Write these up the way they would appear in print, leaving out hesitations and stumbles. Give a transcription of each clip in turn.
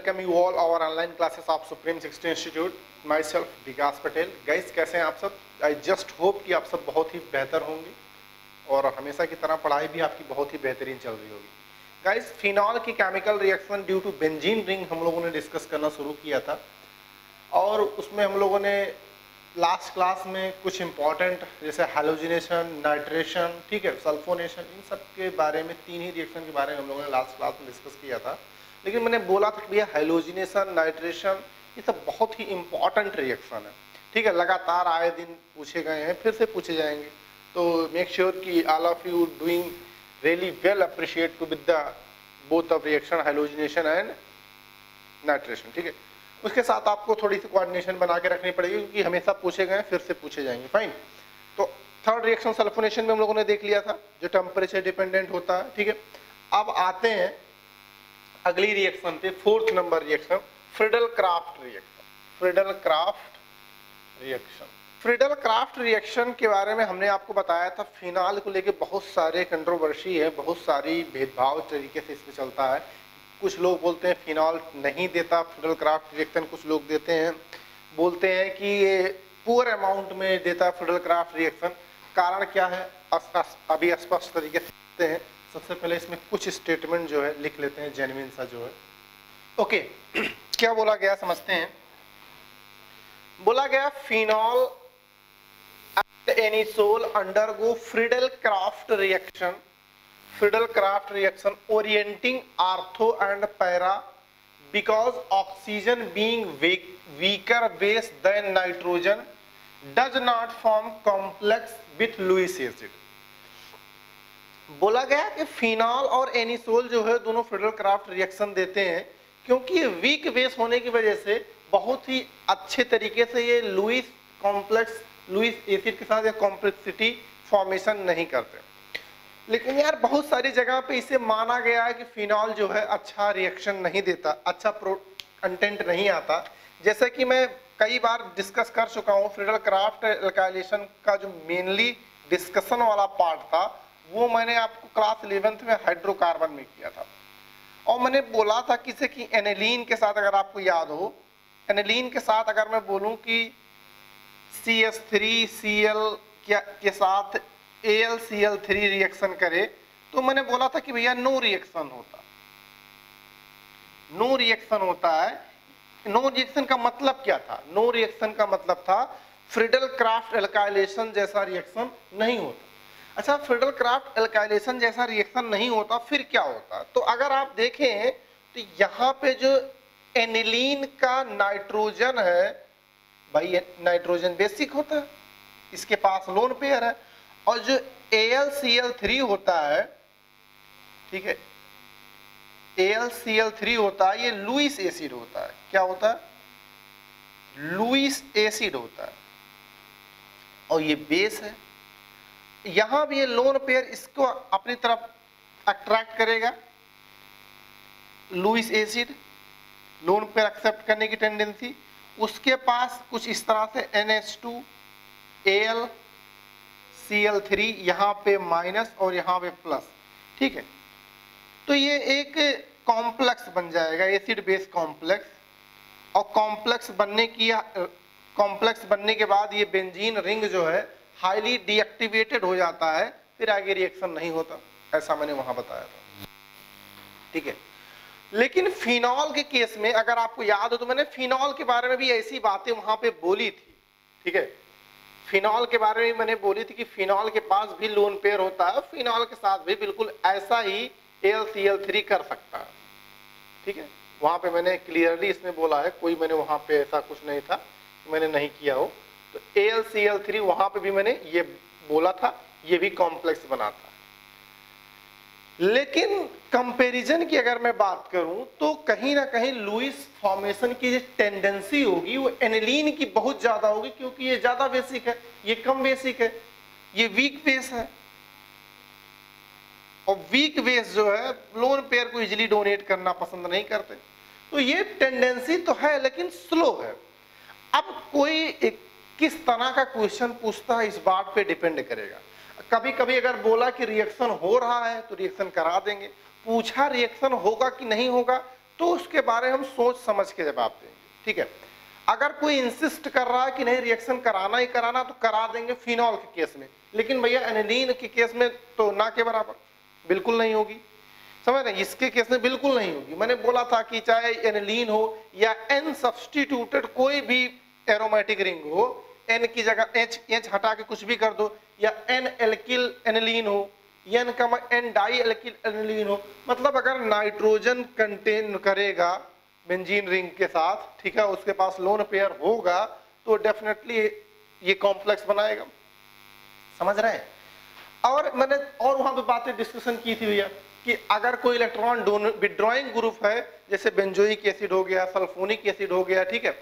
welcome you all our online classes of Supreme 60 Institute. Myself Vikas Patel. Guys कैसे हैं आप सब? I just hope कि आप सब बहुत ही बेहतर होंगे और हमेशा की तरह पढ़ाई भी आपकी बहुत ही बेहतरीन चल रही होगी. Guys, फिनॉल की chemical reaction due to benzene ring हम लोगों ने डिस्कस करना शुरू किया था और उसमें हम लोगों ने लास्ट क्लास में कुछ इंपॉर्टेंट जैसे हैलोजिनेशन, नाइट्रेशन, ठीक है, सल्फोनेशन, इन सब के बारे में 3 ही रिएक्शन के बारे में हम लोगों ने लास्ट क्लास में डिस्कस किया था. लेकिन मैंने बोला था कि भैया हैलोजिनेशन, नाइट्रेशन ये सब बहुत ही इंपॉर्टेंट रिएक्शन है, ठीक है, लगातार आए दिन पूछे गए हैं, फिर से पूछे जाएंगे. तो मेक श्योर कि all of you doing really well appreciate to with the both of reaction halogenation and nitration, ठीक है. उसके साथ आपको थोड़ी सी कोऑर्डिनेशन बना के रखनी पड़ेगी क्योंकि हमेशा पूछे गए फिर से पूछे जाएंगे. फाइन. तो थर्ड रिएक्शन सल्फोनेशन में हम लोगों ने देख लिया था जो टेम्परेचर डिपेंडेंट होता है, ठीक है. अब आते हैं अगली रिएक्शन पे, 4th number reaction, Friedel craft reaction. Friedel craft reaction. Friedel craft reaction के बारे में हमने आपको बताया था फिनॉल को लेके बहुत सारे कंट्रोवर्सी है, बहुत सारी भेदभाव तरीके से इसमें चलता है. कुछ लोग बोलते हैं फिनॉल नहीं देता फ्रीडल क्राफ्ट रिएक्शन, कुछ लोग देते हैं, बोलते हैं कि ये पुअर अमाउंट में देता फ्रीडल क्राफ्ट रिएक्शन. कारण क्या है अभी स्पष्ट तरीके से देखते हैं. सबसे पहले इसमें कुछ स्टेटमेंट जो है लिख लेते हैं जेन्युइन सा जो है. ओके, क्या बोला गया समझते हैं. बोला गया phenol and anisole undergo Friedel craft reaction. Friedel craft reaction orienting ortho and para because oxygen being weaker base than nitrogen does not form complex with Lewis acid. बोला गया कि फिनॉल और एनिसोल जो है दोनों फ्रीडल क्राफ्ट रिएक्शन देते हैं क्योंकि ये वीक बेस होने की वजह से बहुत ही अच्छे तरीके से ये लुईस एसिड के साथ कॉम्प्लेक्सिटी फॉर्मेशन नहीं करते. लेकिन यार बहुत सारी जगह पे इसे माना गया है कि फिनॉल जो है अच्छा रिएक्शन नहीं देता, अच्छा कंटेंट नहीं आता. जैसे कि मैं कई बार डिस्कस कर चुका हूँ, फ्रीडल क्राफ्ट एल्काइलेशन का जो मेनली डिस्कशन वाला पार्ट था वो मैंने आपको क्लास 11th में हाइड्रोकार्बन में किया था और मैंने बोला था किसे कि एनिलीन के साथ, अगर आपको याद हो, एनिलीन के साथ अगर मैं बोलूँ कि CH3Cl के साथ AlCl3 रिएक्शन करे तो मैंने बोला था कि भैया नो रिएक्शन होता है. नो रिएक्शन का मतलब क्या था? नो रिएक्शन का मतलब था फ्रीडल क्राफ्ट एल्काइलेशन जैसा रिएक्शन नहीं होता. अच्छा, फ्रीडल क्राफ्ट एल्काइलेशन जैसा रिएक्शन नहीं होता फिर क्या होता? तो अगर आप देखें तो यहाँ पे जो एनिलीन का नाइट्रोजन है भाई, नाइट्रोजन बेसिक होता है, इसके पास लोन पेयर है, और जो AlCl3 होता है, ठीक है, AlCl3 होता है, ये लुईस एसिड होता है. क्या होता है? लुईस एसिड होता है और ये बेस है. यहां भी ये लोन पेयर इसको अपनी तरफ अट्रैक्ट करेगा. Lewis acid lone pair accept करने की टेंडेंसी, उसके पास कुछ इस तरह से NH2 AlCl3 यहाँ पे माइनस और यहाँ पे प्लस, ठीक है. तो ये एक कॉम्प्लेक्स बन जाएगा, एसिड बेस कॉम्प्लेक्स. और कॉम्प्लेक्स बनने के बाद ये बेंजीन रिंग जो है हाईली डीएक्टिवेटेड हो जाता है, फिर आगे रिएक्शन नहीं होता. ऐसा मैंने वहां बताया था, ठीक है. लेकिन फिनॉल के केस में अगर आपको याद हो तो मैंने फिनॉल के बारे में भी ऐसी बातें वहां पे बोली थी, ठीक है. फिनॉल के बारे में मैंने बोली थी कि फिनॉल के पास भी लोन पेयर होता है, फिनॉल के साथ भी बिल्कुल ऐसा ही AlCl3 कर सकता है, ठीक है. वहां पे मैंने क्लियरली इसमें बोला है, कोई मैंने वहां पे ऐसा कुछ नहीं था मैंने नहीं किया हो. तो AlCl3 वहां पे भी मैंने ये बोला था, ये भी कॉम्प्लेक्स बना था. लेकिन कंपैरिजन की अगर मैं बात करूं तो कहीं ना कहीं लुईस फॉर्मेशन की जो टेंडेंसी होगी वो एनिलीन की बहुत ज्यादा होगी क्योंकि ये ज्यादा बेसिक है, ये कम बेसिक है, ये वीक बेस है. और वीक बेस जो है लोन पेयर को इजीली डोनेट करना पसंद नहीं करते. तो ये टेंडेंसी तो है लेकिन स्लो है. अब कोई किस तरह का क्वेश्चन पूछता है इस बात पे डिपेंड करेगा. कभी कभी अगर बोला कि रिएक्शन हो रहा है तो रिएक्शन करा देंगे, पूछा रिएक्शन होगा कि नहीं होगा तो उसके बारे में हम सोच समझ के जवाब देंगे, ठीक है। अगर कोई इंसिस्ट कर रहा है कि नहीं रिएक्शन कराना ही कराना तो करा देंगे फिनॉल के केस में, लेकिन भैया एनिलीन के केस में तो ना के बराबर, बिल्कुल नहीं होगी, समझ रहे, इसके केस में बिल्कुल नहीं होगी। मैंने बोला था कि चाहे एनिलीन हो या एन सब्स्टिट्यूटेड कोई भी एरोमेटिक रिंग हो, एन की जगह एच हटा के कुछ भी कर दो, या एन एल्किल एनिलीन हो, एन का एन डाई एल्किल एनिलीन हो, मतलब अगर नाइट्रोजन कंटेन करेगा बेंजीन रिंग के साथ, ठीक है, उसके पास लोन पेयर होगा तो डेफिनेटली ये कॉम्प्लेक्स बनाएगा, समझ रहे हैं। और मैंने और वहां पे बातें डिस्कशन की थी भैया कि अगर कोई इलेक्ट्रॉन विड्रॉइंग ग्रुप है, जैसे बेंजोइक एसिड हो गया, सल्फोनिक एसिड हो गया, ठीक है,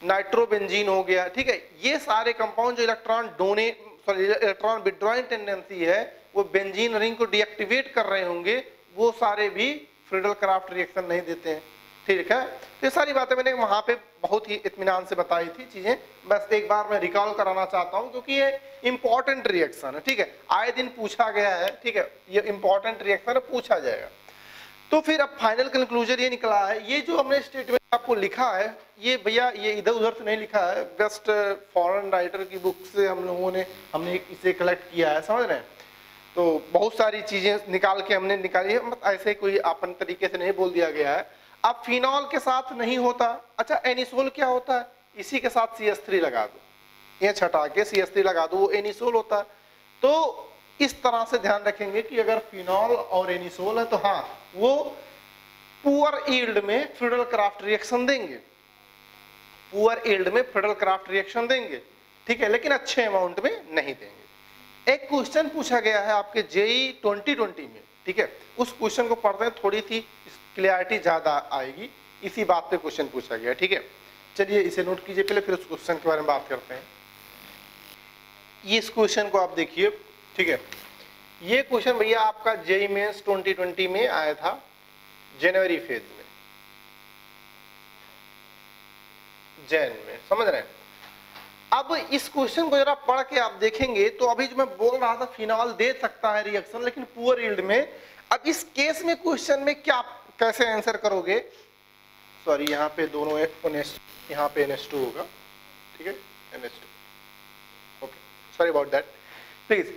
नाइट्रोबेंजीन हो गया, ठीक है, ये सारे कंपाउंड जो इलेक्ट्रॉन विड्रॉइंग टेंडेंसी है वो बेंजीन रिंग को डीएक्टिवेट कर रहे होंगे, वो सारे भी फ्रीडल क्राफ्ट रिएक्शन नहीं देते हैं, ठीक है। तो ये सारी बातें मैंने वहां पे बहुत ही इत्मीनान से बताई थी चीजें, बस एक बार मैं रिकॉल कराना चाहता हूं क्योंकि ये इंपॉर्टेंट रिएक्शन है, ठीक है, आए दिन पूछा गया है, ठीक है, ये इंपॉर्टेंट रिएक्शन है, पूछा जाएगा। तो फिर अब फाइनल कंक्लूजन ये निकला है, ये जो हमने स्टेटमेंट आपको लिखा है ये भैया ये इधर उधर से नहीं लिखा है, बेस्ट फॉरेन राइटर की बुक से हमने इसे कलेक्ट किया है, समझ रहे हैं। तो बहुत सारी चीजें निकाल के हमने निकाली है, मतलब ऐसे कोई अपन तरीके से नहीं बोल दिया गया है। अब फिनॉल के साथ नहीं होता, अच्छा एनिसोल क्या होता है, इसी के साथ CH3 लगा दो, ये छटा के CH3 लगा दो, वो एनिसोल होता है। तो इस तरह से ध्यान रखेंगे कि अगर फिनॉल और एनिसोल है तो हाँ वो पुअर यील्ड में फ्रीडल क्राफ्ट रिएक्शन देंगे, पुअर यील्ड में फ्रीडल क्राफ्ट रिएक्शन देंगे, ठीक है, लेकिन अच्छे अमाउंट में नहीं देंगे। एक क्वेश्चन पूछा गया है आपके जेई 2020 में, ठीक है, उस क्वेश्चन को पढ़ते हैं, थोड़ी सी क्लियरिटी ज्यादा आएगी, इसी बात पे क्वेश्चन पूछा गया, ठीक है। चलिए इसे नोट कीजिए पहले, फिर उस क्वेश्चन के बारे में बात करते हैं। ये इस क्वेश्चन को आप देखिए, ठीक है, ये क्वेश्चन भैया आपका जेई मेंस 2020 में आया था, जनवरी फेज में, जैन में, समझ रहे हैं। अब इस क्वेश्चन को जरा पढ़ के आप देखेंगे तो अभी जो मैं बोल रहा था फिनॉल दे सकता है रिएक्शन लेकिन पुअर यील्ड में, अब इस केस में क्वेश्चन में क्या कैसे आंसर करोगे, सॉरी यहाँ पे दोनों यहाँ पे NH2 होगा, ठीक है, NH2, okay, sorry about that, please,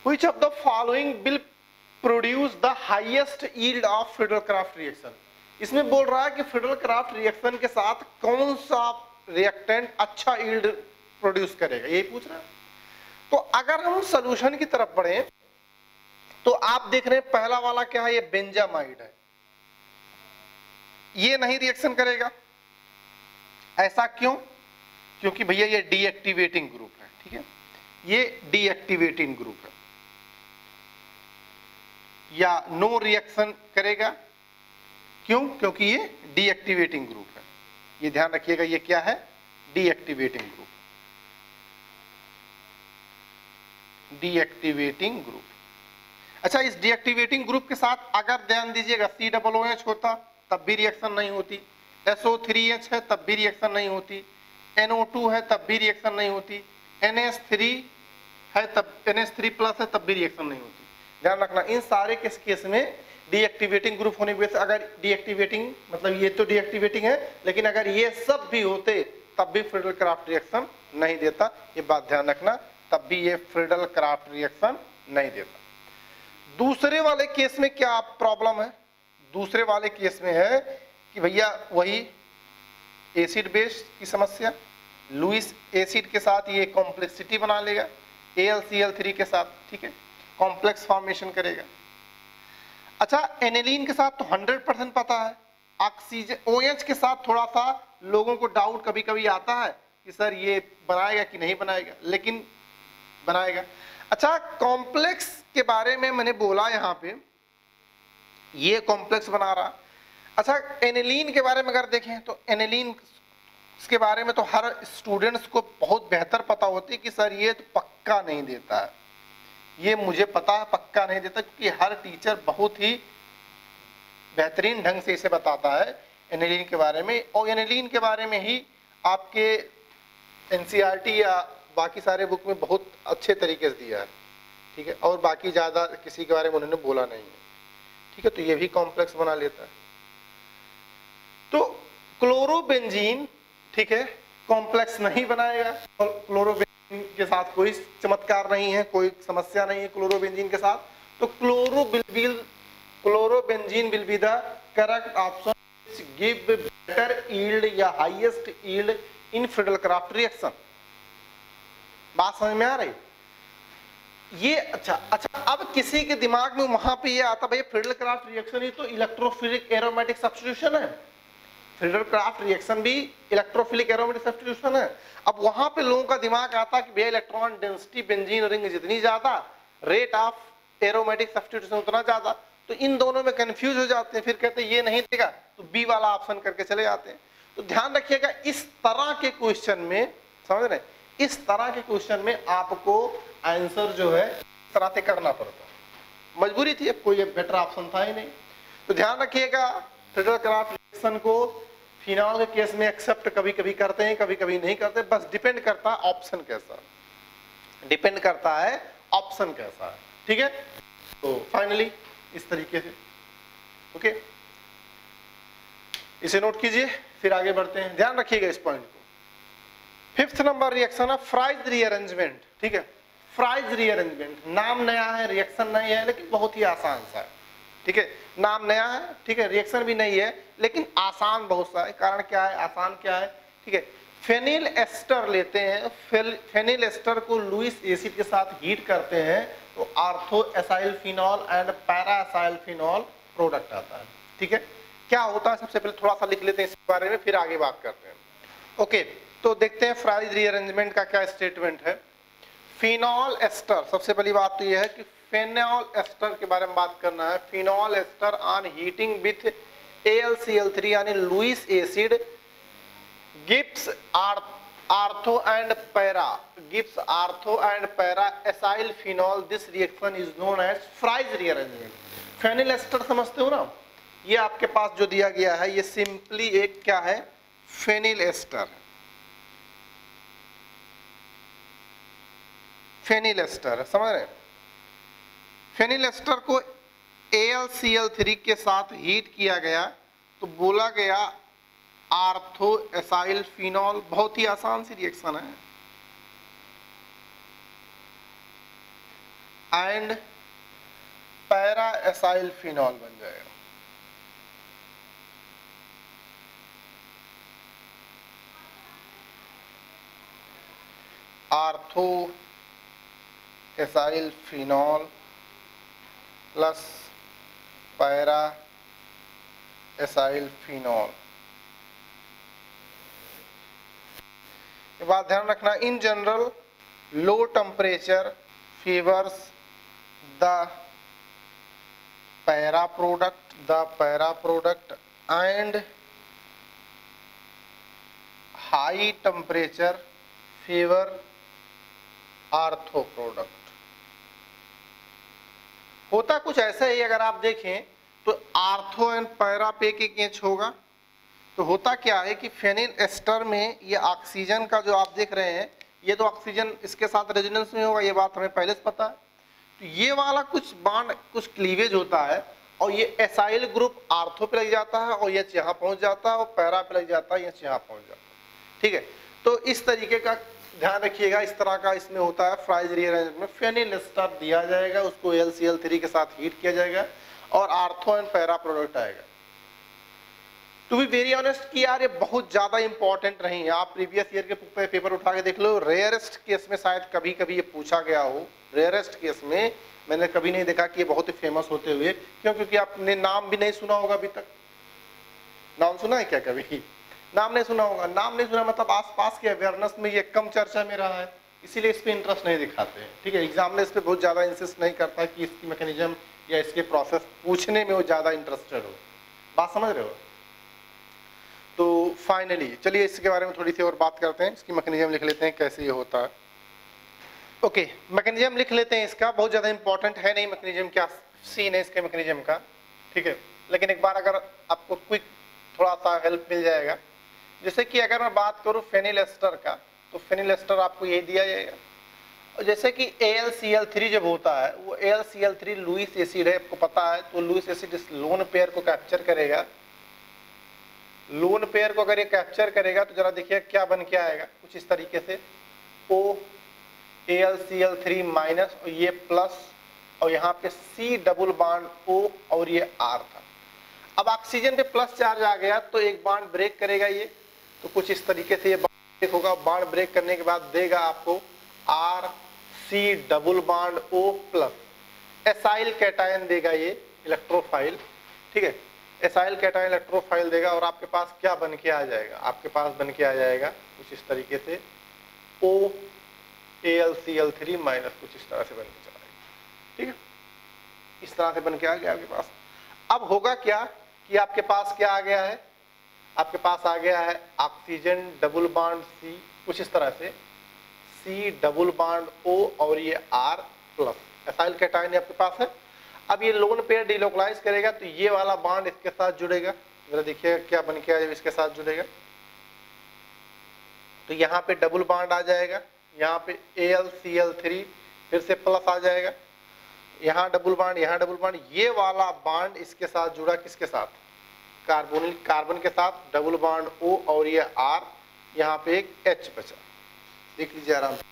which of the following will produce the highest yield of Friedel craft reaction. इसमें बोल रहा है कि फ्रीडल क्राफ्ट रिएक्शन के साथ कौन सा रिएक्टेंट अच्छा यील्ड प्रोड्यूस करेगा, यही पूछ रहा है। तो अगर हम सॉल्यूशन की तरफ बढ़े तो आप देख रहे हैं पहला वाला क्या है, ये बेंजामाइड है, ये नहीं रिएक्शन करेगा, ऐसा क्यों, क्योंकि भैया ये डीएक्टिवेटिंग ग्रुप है, ठीक है, ये डीएक्टिवेटिंग ग्रुप है, या नो रिएक्शन करेगा, क्यों, क्योंकि ये डीएक्टिवेटिंग ग्रुप है, ये ध्यान रखिएगा, ये क्या है, डीएक्टिवेटिंग ग्रुप, डीएक्टिवेटिंग ग्रुप। अच्छा, इस डीएक्टिवेटिंग ग्रुप के साथ अगर ध्यान दीजिएगा COOH होता तब भी रिएक्शन नहीं होती, SO3H है तब भी रिएक्शन नहीं होती, NO2 है तब भी रिएक्शन नहीं होती, NH3 है तब NH3+ है तब भी रिएक्शन नहीं होती। ध्यान रखना इन सारे केस में डीएक्टिवेटिंग ग्रुप होने की वजह से, अगर डीएक्टिवेटिंग मतलब ये तो डीएक्टिवेटिंग है लेकिन अगर ये सब भी होते तब भी फ्रीडल क्राफ्ट रिएक्शन नहीं देता, ये बात ध्यान रखना, तब भी ये फ्रीडल क्राफ्ट रिएक्शन नहीं देता। दूसरे वाले केस में क्या प्रॉब्लम है, दूसरे वाले केस में है कि भैया वही एसिड बेस की समस्या, लुईस एसिड के साथ ये कॉम्प्लेक्सिटी बना लेगा AlCl3 के साथ, ठीक है, कॉम्प्लेक्स फॉर्मेशन करेगा। अच्छा, एनिलीन के साथ तो 100% पता है, ऑक्सीजन OH के साथ थोड़ा सा लोगों को डाउट कभी कभी आता है कि सर ये बनाएगा कि नहीं बनाएगा, लेकिन बनाएगा। अच्छा, कॉम्प्लेक्स के बारे में मैंने बोला यहाँ पे, ये कॉम्प्लेक्स बना रहा। अच्छा, एनिलीन के बारे में अगर देखें तो एनिलीन के बारे में तो हर स्टूडेंट्स को बहुत बेहतर पता होती है कि सर ये तो पक्का नहीं देता है, ये मुझे पता है पक्का नहीं देता, क्योंकि हर टीचर बहुत ही बेहतरीन ढंग से इसे बताता है एनिलीन के बारे में, और एनिलीन के बारे में ही आपके NCERT या बाकी सारे बुक में बहुत अच्छे तरीके से दिया है, ठीक है, और बाकी ज़्यादा किसी के बारे में उन्होंने बोला नहीं है, ठीक है। तो ये भी कॉम्प्लेक्स बना लेता है। तो क्लोरोबेंजीन, ठीक है, कॉम्प्लेक्स नहीं बनाएगा, और क्लोरोबेंजीन के साथ कोई चमत्कार नहीं है, कोई समस्या नहीं है क्लोरोबेंजीन के साथ। तो chlorobenzene will be the correct option, give better yield या highest yield in Friedel Crafts reaction. बात समझ में आ रही? ये अच्छा, अब किसी के दिमाग में वहां पे ये आता, भाई फ्रीडल-क्राफ्ट रिएक्शन ही तो इलेक्ट्रोफिलिक एरोमेटिक सब्स्टिट्यूशन है, फ्रीडल-क्राफ्ट रिएक्शन भी इलेक्ट्रोफिलिक एरोमेटिक सब्स्टिट्यूशन है। अब वहां पे लोगों का दिमाग आता कि भैया इलेक्ट्रॉन डेंसिटी बेंजीन रिंग जितनी ज्यादा, रेट ऑफ एरोमेटिक सब्स्टिट्यूशन उतना ज्यादा, तो इन दोनों में कंफ्यूज हो जाते हैं, फिर कहते हैं ये नहीं देगा तो बी वाला ऑप्शन करके चले जाते हैं। तो ध्यान रखिएगा, इस तरह के क्वेश्चन में, समझ रहे, इस तरह के क्वेश्चन में आपको आंसर जो है इस तरह से करना पड़ता है, मजबूरी थी, अब कोई बेटर ऑप्शन था ही नहीं। तो ध्यान रखिएगा, फ्रीडल-क्राफ्ट रिएक्शन को फिनॉल के केस में एक्सेप्ट कभी कभी करते हैं, कभी कभी नहीं करते, बस डिपेंड करता है ऑप्शन कैसा, डिपेंड करता है ऑप्शन कैसा है, ठीक है। तो फाइनली इस तरीके से, ओके, इसे नोट कीजिए, फिर आगे बढ़ते हैं, ध्यान रखिएगा इस पॉइंट को। फिफ्थ नंबर रिएक्शन है फ्राइज रीअरेंजमेंट, ठीक है। फ्राइज रीअरेंजमेंट, नाम नया है, रिएक्शन नहीं है, लेकिन बहुत ही आसान सा है, ठीक है। नाम नया है, ठीक है, रिएक्शन भी नहीं है, लेकिन आसान बहुत सा है। कारण क्या है, आसान क्या है, ठीक है। फेनिल एस्टर लेते हैं, फेनिल एस्टर को लुईस एसिड के साथ हीट करते हैं तो ortho acyl phenol and para acyl phenol product आता है, ठीक है। क्या होता है, सबसे पहले थोड़ा सा लिख लेते हैं इस बारे में, फिर आगे बात करते हैं, ओके। तो देखते हैं फ्राइज रीअरेंजमेंट का क्या स्टेटमेंट है। फिनॉल एस्टर, सबसे पहली बात तो यह है कि फेनॉल एस्टर के बारे में बात करना है। Phenol ester on heating with AlCl3 यानी Lewis acid gives ortho and para acyl phenol, this reaction is known as Fries rearrangement. Phenyl ester समझते हो ना, ये आपके पास जो दिया गया है ये सिंपली एक क्या है, फेनिल एस्टर, फेनिल एस्टर, समझ रहे हैं। फेनिल एस्टर को AlCl3 के साथ हीट किया गया तो बोला गया आर्थो एसाइल फिनॉल, बहुत ही आसान सी रिएक्शन है, एंड पैरा एसाइल फिनॉल बन जाएगा। Ortho acyl phenol plus para acyl phenol. ये बात ध्यान रखना, in general low temperature favours the para product and high temperature favour ortho product. होता कुछ ऐसा ही, अगर आप देखें तो आर्थो एंड पैरा पे एक इंच होगा। तो होता क्या है कि फेनिल एस्टर में ये ऑक्सीजन का जो आप देख रहे हैं, ये तो ऑक्सीजन इसके साथ रेजोनेंस में होगा, ये बात हमें पहले से पता है। तो ये वाला कुछ बॉन्ड, कुछ क्लीवेज होता है, और ये एसाइल ग्रुप आर्थो पे लग जाता है और ये यहाँ पहुंच जाता है, और पैरा पे लग जाता है, ये यहाँ पहुंच जाता है, ठीक है। तो इस तरीके का ध्यान रखिएगा, इस तरह का इसमें होता है फ्राइज रीअरेंजमेंट में। फेनिल एस्टर दिया जाएगा, उसको AlCl3 के साथ हीट किया जाएगा और आर्थो एंड पैरा प्रोडक्ट आएगा। टू बी वेरी ऑनेस्ट कि यार ये बहुत ज्यादा इंपॉर्टेंट नहीं है, आप प्रीवियस ईयर के पेपर उठा के देख लो, रेयरेस्ट केस में शायद कभी कभी ये पूछा गया हो। रेयरेस्ट केस में मैंने कभी नहीं देखा कि ये बहुत ही फेमस होते हुए, क्यों, क्योंकि आपने नाम भी नहीं सुना होगा अभी तक। नाम सुना है क्या कभी? नाम नहीं सुना होगा। नाम नहीं सुना मतलब आसपास के अवेयरनेस में ये कम चर्चा में रहा है, इसीलिए इस पर इंटरेस्ट नहीं दिखाते हैं, ठीक है। एग्जाम में इस पर बहुत ज़्यादा इंसिस्ट नहीं करता कि इसकी मैकेनिज्म या इसके प्रोसेस पूछने में वो ज़्यादा इंटरेस्टेड हो। बात समझ रहे हो? तो फाइनली चलिए इसके बारे में थोड़ी सी और बात करते हैं, इसकी मैकेनिज्म लिख लेते हैं कैसे ये होता है। ओके, मैकेनिज्म लिख लेते हैं इसका, बहुत ज़्यादा इंपॉर्टेंट है नहीं मैकेनिज्म, क्या सीन है इसके मैकेनिज्म का, ठीक है। लेकिन एक बार अगर आपको क्विक थोड़ा सा हेल्प मिल जाएगा, जैसे कि अगर मैं बात करूं फेनिल एस्टर का, तो फेनिल एस्टर आपको यही दिया जाएगा। और जैसे कि AlCl3 जब होता है, वो AlCl3 लुईस एसिड है, आपको पता है, तो लुईस एसिड इस लोन पेयर को कैप्चर करेगा लोन पेयर को अगर ये कैप्चर करेगा तो जरा देखिए क्या बन के आएगा, कुछ इस तरीके से O AlCl3 माइनस और ये प्लस और यहाँ पे C डबल बॉन्ड O और ये R था। अब ऑक्सीजन पे प्लस चार्ज आ गया तो एक बॉन्ड ब्रेक करेगा ये, तो कुछ इस तरीके से ये ब्रेक होगा। बॉन्ड ब्रेक करने के बाद देगा आपको R C double bond O plus acyl cation देगा ये इलेक्ट्रोफाइल, ठीक है, एसाइल कैटायन इलेक्ट्रोफाइल देगा और आपके पास क्या बन के आ जाएगा, आपके पास बन के आ जाएगा कुछ इस तरीके से O AlCl3 माइनस, कुछ इस तरह से बन के चला गया, ठीक है, इस तरह से बन के आ गया आपके पास। अब होगा क्या कि आपके पास क्या आ गया है, आपके पास आ गया है ऑक्सीजन डबल बॉन्ड C, कुछ इस तरह से C डबल बॉन्ड O और ये R प्लस एसाइल कैटायन आपके पास है। अब ये लोन पेयर डिलोकलाइज करेगा तो ये वाला बॉन्ड इसके साथ जुड़ेगा, जरा देखिए क्या बन के आया जब इसके साथ जुड़ेगा, तो यहाँ पे डबल बॉन्ड आ जाएगा, यहाँ पे AlCl3 फिर से प्लस आ जाएगा, यहाँ डबल बॉन्ड, यहाँ डबल बॉन्ड, ये वाला बॉन्ड इसके साथ जुड़ा किसके साथ, कार्बोनिल कार्बन के साथ, डबल बॉन्ड O और ये R, यहाँ पे एक H बचा, देख लीजिए आराम से।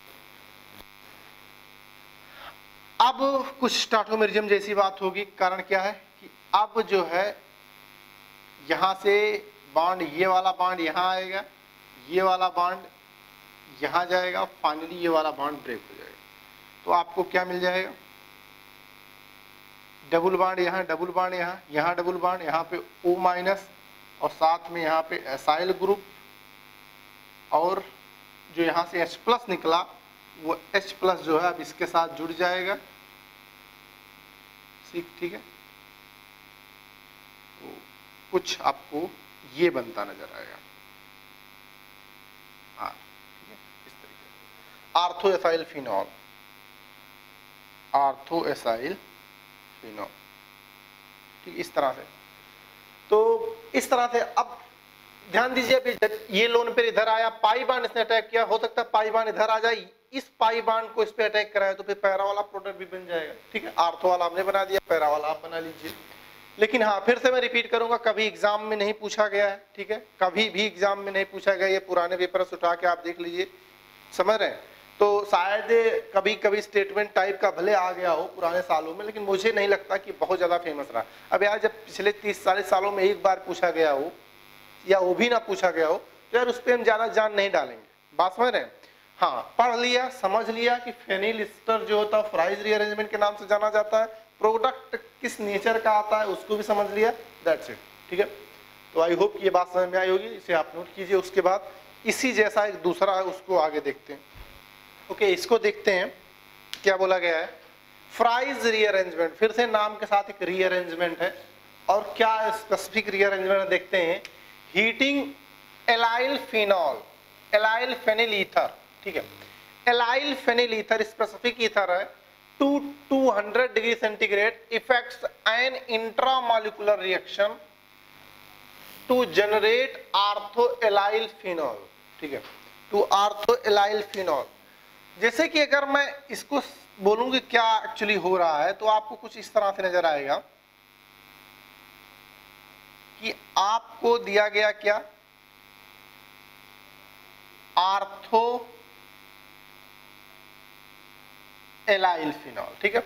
अब कुछ स्टार्टोमेरिज्म जैसी बात होगी, कारण क्या है कि अब जो है यहाँ से बॉन्ड, ये वाला बॉन्ड यहाँ आएगा, ये वाला बॉन्ड यहाँ जाएगा, फाइनली ये वाला बॉन्ड ब्रेक हो जाएगा, तो आपको क्या मिल जाएगा, डबल बॉन्ड यहाँ, डबल बॉन्ड यहाँ, यहाँ डबल बॉन्ड, यहाँ पे O माइनस और साथ में यहाँ पे एसाइल ग्रुप, और जो यहाँ से H प्लस निकला वो H प्लस जो है अब इसके साथ जुड़ जाएगा, ठीक है, तो कुछ आपको ये बनता नजर आएगा R, ठीक है, इस तरीके से ortho acyl phenol, ortho acyl phenol, ठीक, इस तरह से। तो इस तरह से अब ध्यान दीजिए, अभी ये लोन पे इधर आया, पाई बांड इसने अटैक किया, हो सकता है पाई बांड इधर आ जाए, इस पाई बांड को इस पे अटैक कराया तो फिर पैरा वाला प्रोडक्ट भी बन जाएगा, ठीक है, आर्थो वाला हमने बना दिया, पैरा वाला आप बना लीजिए। लेकिन हाँ, फिर से मैं रिपीट करूंगा, कभी एग्जाम में नहीं पूछा गया है, ठीक है, कभी भी एग्जाम में नहीं पूछा गया, ये पुराने पेपर से उठा के आप देख लीजिए, समझ रहे हैं, तो शायद कभी कभी स्टेटमेंट टाइप का भले आ गया हो पुराने सालों में, लेकिन मुझे नहीं लगता कि बहुत ज्यादा फेमस रहा। अब यार जब पिछले 30-40 सालों में एक बार पूछा गया हो या वो भी ना पूछा गया हो तो यार उस पर हम ज्यादा जान नहीं डालेंगे, बात समझ रहे हैं। हाँ, पढ़ लिया, समझ लिया कि फेनिल एस्टर जो होता है फ्राइज रीअरेंजमेंट के नाम से जाना जाता है, प्रोडक्ट किस नेचर का आता है उसको भी समझ लिया, दैट्स इट, ठीक है। तो आई होप ये बात समझ में आई होगी, इसे आप नोट कीजिए। उसके बाद इसी जैसा एक दूसरा है, उसको आगे देखते हैं। ओके, इसको देखते हैं क्या बोला गया है, फ्राइज रीअरेंजमेंट, फिर से नाम के साथ एक रीअरेंजमेंट है, और क्या स्पेसिफिक रीअरेंजमेंट देखते हैं, heating allyl phenol, allyl phenyl ether, ठीक है, allyl phenyl ether specific ether है, 200 degree centigrade effects an intramolecular reaction to generate ortho allyl phenol, ठीक है, टू आर्थो एलाइल फिनॉल। जैसे कि अगर मैं इसको बोलूंगी क्या एक्चुअली हो रहा है तो आपको कुछ इस तरह से नजर आएगा कि आपको दिया गया क्या, आर्थो एलाइल फिनॉल, ठीक है,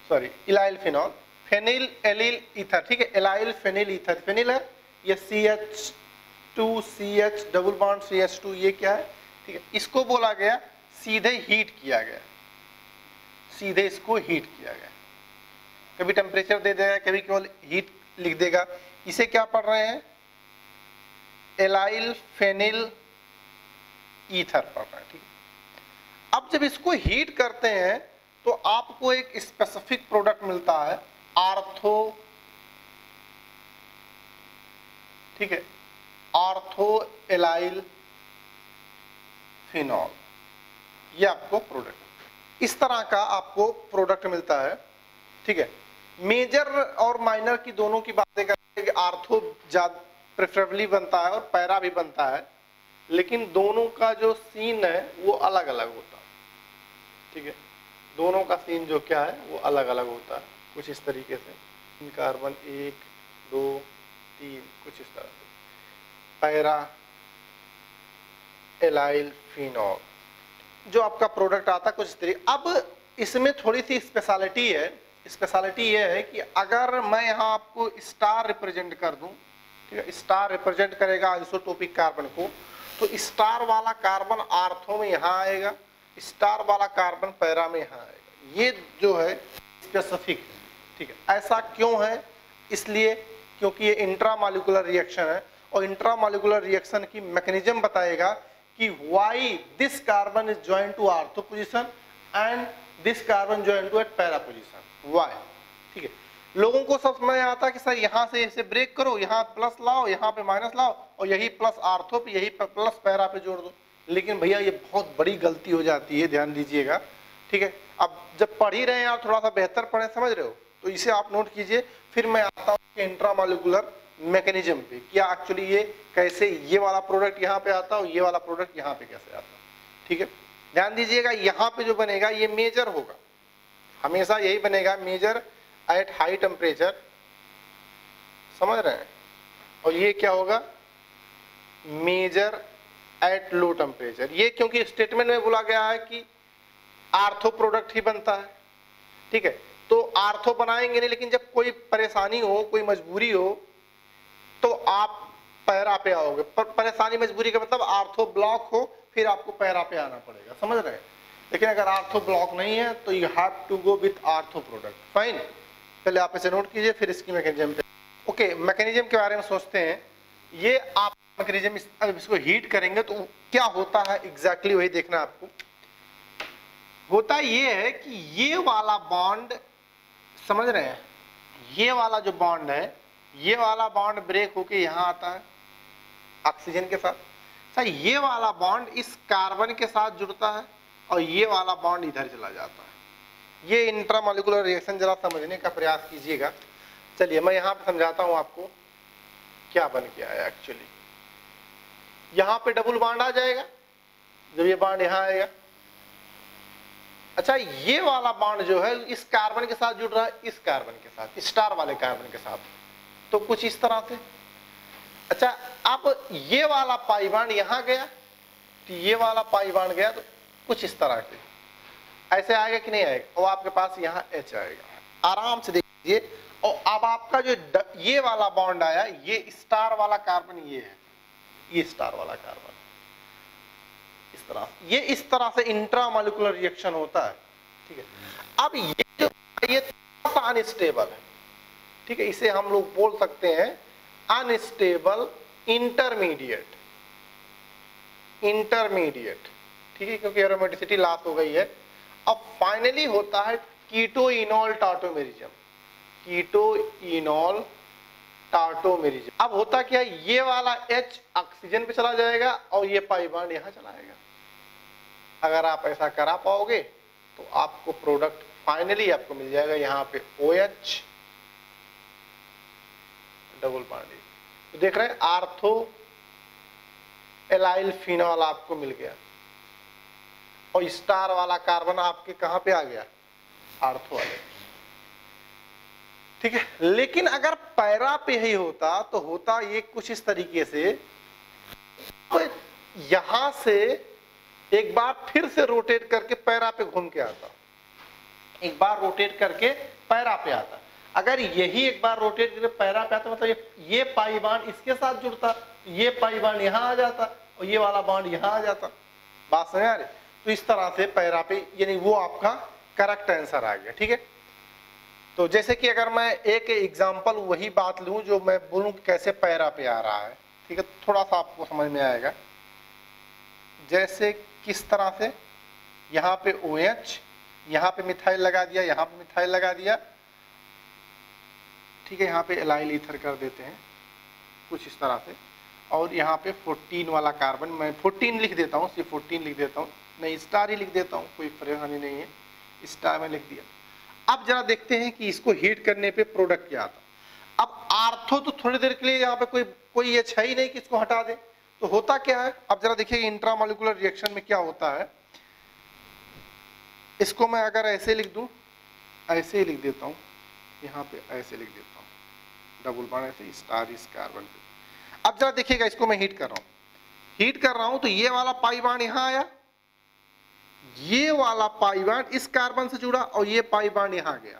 sorry allyl phenol, phenyl allyl ether, ठीक है, एलाइल फेनिल ईथर, फेनिल है ये CH2CH डबल बॉन्ड CH2, ये क्या है, ठीक है, इसको बोला गया सीधे हीट किया गया, सीधे इसको हीट किया गया, कभी टेम्परेचर दे देगा, कभी केवल हीट लिख देगा। इसे क्या पढ़ रहे हैं, एलाइल फेनिल ईथर पढ़ रहे हैं, ठीक है। अब जब इसको हीट करते हैं तो आपको एक स्पेसिफिक प्रोडक्ट मिलता है, आर्थो, ठीक है, आर्थो एलाइल फिनॉल, ये आपको प्रोडक्ट, इस तरह का आपको प्रोडक्ट मिलता है, ठीक है। मेजर और माइनर की दोनों की बातें करते हैं कि आर्थो ज्यादा प्रेफरेबली बनता है और पैरा भी बनता है, लेकिन दोनों का जो सीन है वो अलग अलग होता है, ठीक है, दोनों का सीन जो क्या है वो अलग अलग होता है, कुछ इस तरीके से, कार्बन 1 2 3 कुछ इस तरह से। पैरा एलाइल फिनॉल, जो आपका प्रोडक्ट आता है कुछ इस तरीके। अब इसमें थोड़ी सी स्पेशलिटी है, स्पेशलिटी ये है कि अगर मैं यहाँ आपको स्टार रिप्रेजेंट कर दूं, ठीक है, स्टार रिप्रेजेंट करेगा आइसोटोपिक कार्बन को, तो स्टार वाला कार्बन आर्थो में यहाँ आएगा, स्टार वाला कार्बन पैरा में यहाँ आएगा। ये जो है स्पेसिफिक है, ठीक है। ऐसा क्यों है? इसलिए क्योंकि ये इंट्रामॉलिक्यूलर रिएक्शन है, और इंट्रामॉलिक्यूलर रिएक्शन की मैकेनिज्म बताएगा कि why this carbon is joined to ortho position and this carbon joined to at para position, why, ठीक है। लोगों को सब समझ आता है कि सर यहाँ से इसे ब्रेक करो, यहाँ प्लस लाओ, यहाँ पे माइनस लाओ, और यही प्लस आर्थो पे, यही प्लस पैरा पे जोड़ दो। लेकिन भैया ये बहुत बड़ी गलती हो जाती है, ध्यान दीजिएगा, ठीक है। अब जब पढ़ ही रहे हैं आप, थोड़ा सा बेहतर पढ़े, समझ रहे हो, तो इसे आप नोट कीजिए। फिर मैं आता हूँ इंट्रामॉलिक्यूलर मैकेनिज्म पे, क्या एक्चुअली ये कैसे ये वाला प्रोडक्ट यहाँ पे आता है और ये वाला प्रोडक्ट यहाँ पे कैसे आता है, ठीक है। ध्यान दीजिएगा, यहाँ पे जो बनेगा ये मेजर होगा, हमेशा यही बनेगा, मेजर एट हाई टेम्परेचर, समझ रहे हैं, और ये क्या होगा, मेजर एट लो टेम्परेचर। ये क्योंकि स्टेटमेंट में बोला गया है कि आर्थो प्रोडक्ट ही बनता है, ठीक है, तो आर्थो बनाएंगे नहीं, लेकिन जब कोई परेशानी हो, कोई मजबूरी हो, तो आप पैरा पे आओगे। पर परेशानी मजबूरी का मतलब आर्थो ब्लॉक हो, फिर आपको पैरा पे आना पड़ेगा, समझ रहे हैं। लेकिन अगर आर्थो ब्लॉक नहीं है तो you have to go with ortho product, fine. पहले आप इसे नोट कीजिए, फिर इसकी मैकेनिज्म पे। ओके, मैकेनिज्म के बारे में सोचते हैं। ये आप मैकेनिज्म इसको हीट करेंगे तो क्या होता है एग्जैक्टली वही देखना आपको। होता ये है कि ये वाला बॉन्ड, समझ रहे हैं, ये वाला जो बॉन्ड है, ये वाला बॉन्ड ब्रेक होके यहाँ आता है ऑक्सीजन के साथ। सर ये वाला बॉन्ड इस कार्बन के साथ जुड़ता है और ये वाला बॉन्ड इधर चला जाता है। ये इंट्रामॉलिक्यूलर रिएक्शन जरा समझने का प्रयास कीजिएगा। चलिए मैं यहाँ पे समझाता हूँ आपको क्या बन के आया एक्चुअली। यहाँ पे डबल बॉन्ड आ जाएगा जब ये बॉन्ड यहाँ आएगा। अच्छा, ये वाला बॉन्ड जो है इस कार्बन के साथ जुड़ रहा है, इस कार्बन के साथ, स्टार वाले कार्बन के साथ, तो कुछ इस तरह से। अच्छा, अब ये वाला पाई बॉन्ड यहाँ गया, तो ये वाला पाई बॉन्ड गया, तो कुछ इस तरह से ऐसे आएगा कि नहीं आएगा, और आपके पास यहाँ H आएगा। आराम से देखिए। और अब आपका जो ये वाला बॉन्ड आया, ये स्टार वाला कार्बन ये है, ये स्टार वाला कार्बन इस तरह, ये इस तरह से इंट्रामॉलिक्यूलर रिएक्शन होता है, ठीक है। अब ये जो ये थोड़ा सा अनस्टेबल है, ठीक है, इसे हम लोग बोल सकते हैं अनस्टेबल इंटरमीडिएट, इंटरमीडिएट, ठीक है, क्योंकि एरोमेटिसिटी लॉस हो गई है। अब फाइनली होता है कीटोइनॉल टार्टोमेरिज्म, कीटोइनॉल टार्टोमेरिज्म। अब होता क्या, ये वाला H ऑक्सीजन पे चला जाएगा और ये पाई बॉन्ड यहां चला आएगा। अगर आप ऐसा करा पाओगे तो आपको प्रोडक्ट फाइनली आपको मिल जाएगा यहाँ पे OH डबल बॉन्ड। तो देख रहे हैं आर्थो एलाइल फिनॉल आपको मिल गया, और स्टार वाला कार्बन आपके कहां पे आ गया, आर्थो वाले, ठीक है। लेकिन अगर पैरा पे ही होता तो होता ये कुछ इस तरीके से, यहां से एक बार फिर से रोटेट करके पैरा पे घूम के आता, एक बार रोटेट करके पैरा पे आता। अगर यही एक बार रोटेट करके पैरा पे आता मतलब ये पाई बॉन्ड इसके साथ जुड़ता, ये पाई बॉन्ड यहां आ जाता और ये वाला बॉन्ड यहां आ जाता। बात समझ आ रही? तो इस तरह से पैरा पे, यानी वो आपका करेक्ट आंसर आ गया, ठीक है। तो जैसे कि अगर मैं एक एग्जांपल वही बात लूं जो मैं बोलूं कि कैसे पैरा पे आ रहा है, ठीक है, थोड़ा सा आपको समझ में आएगा। जैसे किस तरह से, यहाँ पे OH, यहाँ पे मिथाइल लगा दिया, यहाँ पे मिथाइल लगा दिया, ठीक है, यहाँ पे एलाइल ईथर कर देते हैं कुछ इस तरह से, और यहाँ पे 14 वाला कार्बन, मैं 14 लिख देता हूँ, सिर्फ 14 लिख देता हूँ, नहीं स्टार ही लिख देता हूँ, कोई परेशानी नहीं है, स्टार में लिख दिया। अब जरा देखते हैं कि इसको हीट करने पे प्रोडक्ट क्या आता। अब आर्थो तो थोड़ी देर के लिए यहाँ पे कोई H है ही नहीं कि इसको हटा दे, तो होता क्या है, अब जरा देखिए इंट्रामॉलिक्यूलर रिएक्शन में क्या होता है। इसको मैं अगर ऐसे लिख दूं, ऐसे ही लिख देता हूँ, यहाँ पे ऐसे लिख देता हूँ, डबल बॉन्ड ऐसे, स्टार इस कार्बन पे। अब जरा देखिएगा, इसको मैं हीट कर रहा हूं, हीट कर रहा हूं तो ये वाला पाई बॉन्ड यहां आया, ये वाला पाई बॉन्ड इस कार्बन से जुड़ा और ये पाई बॉन्ड यहां गया।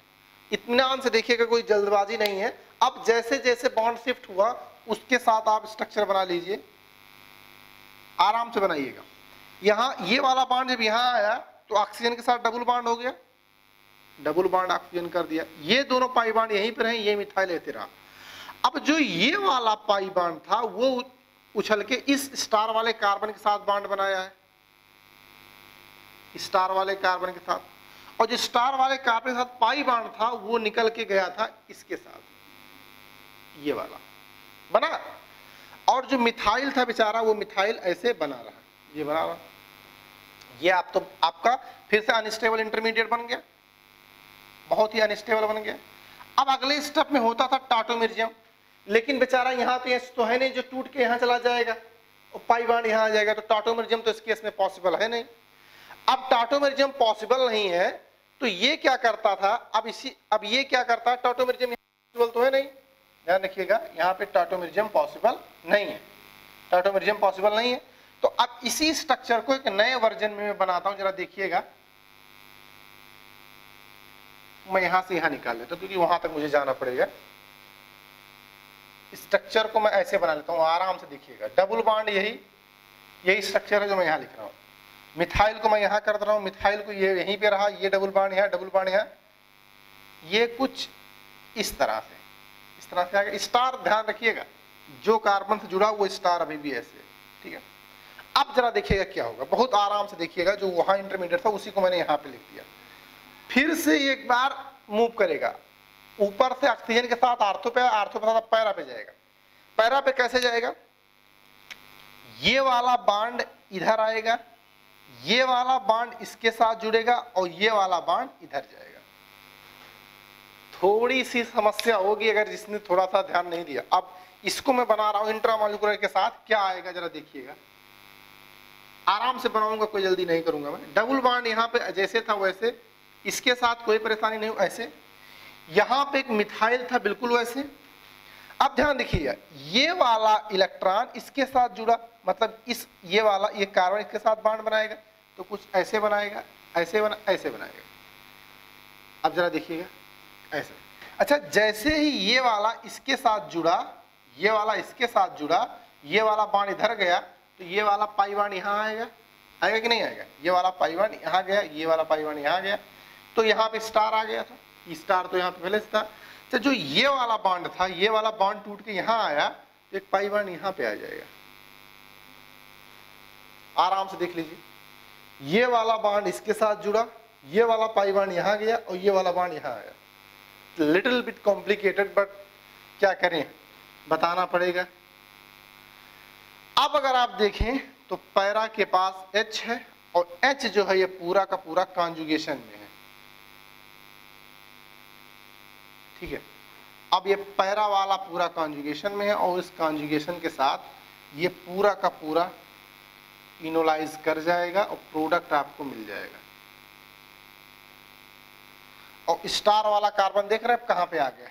इत्मीनान से देखिएगा, कोई जल्दबाजी नहीं है। अब जैसे जैसे बॉन्ड शिफ्ट हुआ उसके साथ आप स्ट्रक्चर बना लीजिए, आराम से बनाइएगा। यहां ये वाला बॉन्ड जब यहां आया तो ऑक्सीजन के साथ डबल बॉन्ड हो गया, डबल बॉन्ड ऑक्सीजन कर दिया। ये दोनों पाई बॉन्ड यहीं पर हैं, ये मिथाइल ऐसे रहा। अब जो ये वाला पाई बॉन्ड था वो उछल के इस स्टार वाले कार्बन के साथ बॉन्ड बनाया है, स्टार वाले कार्बन के साथ, और जो स्टार वाले कार्बन के साथ पाई बॉन्ड था वो निकल के गया था इसके साथ, ये वाला बना। और जो मिथाइल था बेचारा, वो मिथाइल ऐसे बना रहा, ये बना रहा, ये आप तो आपका फिर से अनस्टेबल इंटरमीडिएट बन गया, बहुत ही अनस्टेबल बन गया। अब अगले स्टेप में होता था टाटोमेरियम, लेकिन बेचारा यहाँ पे तो है नहीं जो टूट के यहाँ चला जाएगा और पाई बॉन्ड यहाँ आ जाएगा, तो टाटोमेरियम तो इस केस में पॉसिबल है नहीं। अब टाटोमेरियम पॉसिबल नहीं है तो ये क्या करता था, अब ये क्या करता है, टाटोमेरियम पॉसिबल तो है नहीं, ध्यान रखिएगा, यहाँ पे टाटोमेरियम पॉसिबल नहीं है, टाटोमेरियम पॉसिबल नहीं है। तो अब इसी स्ट्रक्चर को एक नए वर्जन में मैं बनाता हूं, जरा देखिएगा। मैं यहां से यहां निकाल लेता हूं क्योंकि वहां तक मुझे जाना पड़ेगा। स्ट्रक्चर को मैं ऐसे बना लेता हूं, आराम से देखिएगा। डबल बॉन्ड यही स्ट्रक्चर है जो मैं यहां लिख रहा हूं। मिथाइल को मैं यहां कर रहा हूं, मिथाइल को ये यहीं पे रहा, ये डबल बॉन्ड यहां, डबल बॉन्ड यहां, ये कुछ इस तरह से आएगा। स्टार ध्यान रखिएगा, जो कार्बन से जुड़ा वो स्टार अभी भी ऐसे, ठीक है। अब जरा देखिएगा क्या होगा, बहुत आराम से देखिएगा। जो वहां इंटरमीडिएट था उसी को मैंने यहां पे लिख दिया। फिर से एक बार मूव करेगा, ऊपर से ऑक्सीजन के साथ आर्थो पे साथ पैरा पे जाएगा। पैरा पे कैसे जाएगा, ये वाला बॉन्ड इधर आएगा, ये वाला बॉन्ड इसके साथ जुड़ेगा और ये वाला बॉन्ड इधर जाएगा। थोड़ी सी समस्या होगी अगर जिसने थोड़ा सा ध्यान नहीं दिया। अब इसको मैं बना रहा हूं इंट्रामॉलिक्यूलर के साथ, क्या आएगा जरा देखिएगा। आराम से बनाऊंगा, कोई जल्दी नहीं करूंगा मैं। डबल बॉन्ड यहाँ पे जैसे था वैसे, इसके साथ कोई परेशानी नहीं, ऐसे। यहां पे एक मिथाइल था बिल्कुल वैसे। अब ध्यान देखिएगा, ये वाला इलेक्ट्रॉन इसके साथ जुड़ा, मतलब ये वाला ये कार्बन इसके साथ बॉन्ड बनाएगा तो कुछ ऐसे बनाएगा, ऐसे बनाएगा। अब जरा देखिएगा ऐसे। अच्छा, जैसे ही ये वाला इसके साथ जुड़ा, ये वाला इसके साथ जुड़ा, ये वाला बॉन्ड इधर गया तो ये वाला पाई बॉन्ड यहाँ आएगा कि नहीं आएगा। ये वाला पाई बॉन्ड यहाँ गया, ये वाला पाई बॉन्ड यहाँ गया, तो यहाँ पे स्टार आ गया था। स्टार तो यहाँ पे पहले से था। तो जो ये वाला बॉन्ड था, ये वाला बॉन्ड टूट के यहाँ आया तो एक पाई बॉन्ड यहाँ पे आ जाएगा। आराम से देख लीजिए, ये वाला बॉन्ड इसके साथ जुड़ा, ये वाला पाई बॉन्ड यहाँ गया और ये वाला बॉन्ड यहाँ आया। लिटिल बिट कॉम्प्लिकेटेड, बट क्या करें, बताना पड़ेगा। अब अगर आप देखें तो पैरा के पास H है और H जो है ये पूरा का पूरा कॉन्जुगेशन में है, ठीक है। अब ये पैरा वाला पूरा कॉन्जुगेशन में है और इस कॉन्जुगेशन के साथ ये पूरा का पूरा इनोलाइज कर जाएगा और प्रोडक्ट आपको मिल जाएगा। और स्टार वाला कार्बन देख रहे हैं कहां पे आ गया।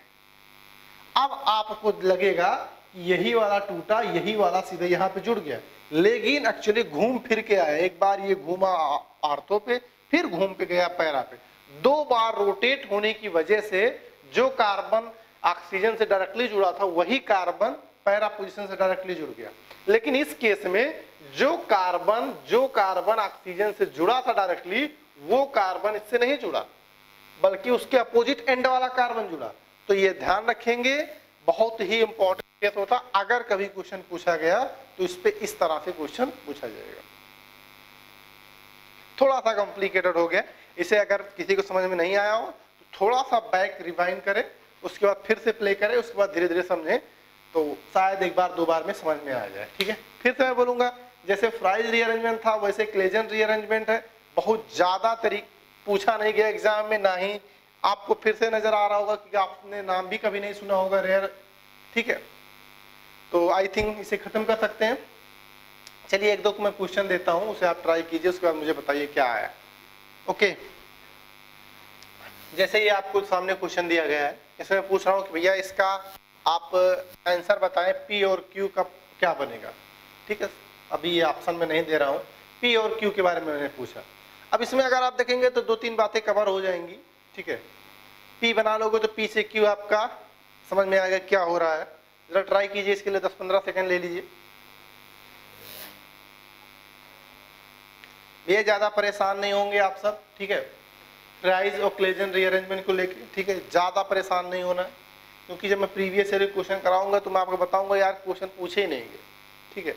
अब आपको लगेगा यही वाला टूटा, यही वाला सीधे यहाँ पे जुड़ गया, लेकिन एक्चुअली घूम फिर के आया। एक बार ये घूमा आर्थो पे, फिर घूम पे गया पैरा पे। 2 बार रोटेट होने की वजह से जो कार्बन ऑक्सीजन से डायरेक्टली जुड़ा था वही कार्बन पैरा पोजीशन से डायरेक्टली जुड़ गया। लेकिन इस केस में जो कार्बन ऑक्सीजन से जुड़ा था डायरेक्टली, वो कार्बन इससे नहीं जुड़ा, बल्कि उसके अपोजिट एंड वाला कार्बन जुड़ा। तो ये ध्यान रखेंगे, बहुत ही इंपॉर्टेंट केस होता। अगर कभी क्वेश्चन पूछा गया तो इस पे इस तरह से क्वेश्चन पूछा जाएगा। थोड़ा सा कॉम्प्लिकेटेड हो गया, इसे अगर किसी को समझ में नहीं आया हो तो थोड़ा सा बैक रिवाइंड करें, उसके बाद फिर से प्ले करें, उसके बाद धीरे धीरे समझें तो शायद 1 बार 2 बार में समझ में आ जाए, ठीक है। फिर से मैं बोलूंगा, जैसे फ्राइज रीअरेंजमेंट था वैसे क्लेजन रीअरेंजमेंट है। बहुत ज्यादा पूछा नहीं गया एग्जाम में, ना ही आपको फिर से नजर आ रहा होगा कि आपने नाम भी कभी नहीं सुना होगा रेयर, ठीक है। तो आई थिंक इसे खत्म कर सकते हैं। चलिए 1-2 मैं क्वेश्चन देता हूं, उसे आप ट्राई कीजिए, उसके बाद मुझे बताइए क्या आया। ओके, जैसे ये आपको सामने क्वेश्चन दिया गया है, इसमें पूछ रहा हूं कि भैया इसका आप आंसर बताएं, पी और क्यू का क्या बनेगा। ठीक है, अभी ये ऑप्शन में नहीं दे रहा हूँ। पी और क्यू के बारे में मैंने पूछा। अब इसमें अगर आप देखेंगे तो 2-3 बातें कवर हो जाएंगी। ठीक है, पी बना लोगे तो पी से क्यू आपका समझ में आएगा क्या हो रहा है। जरा ट्राई कीजिए, इसके लिए 10-15 सेकंड ले लीजिए। ये ज्यादा परेशान नहीं होंगे आप सब। ठीक है, प्राइज और क्लेजन रीअरेंजमेंट को लेके, ठीक है, ज्यादा परेशान नहीं होना है, क्योंकि जब मैं प्रीवियस ईयर क्वेश्चन कराऊंगा तो मैं आपको बताऊंगा यार क्वेश्चन पूछे ही नहीं गए। ठीक है,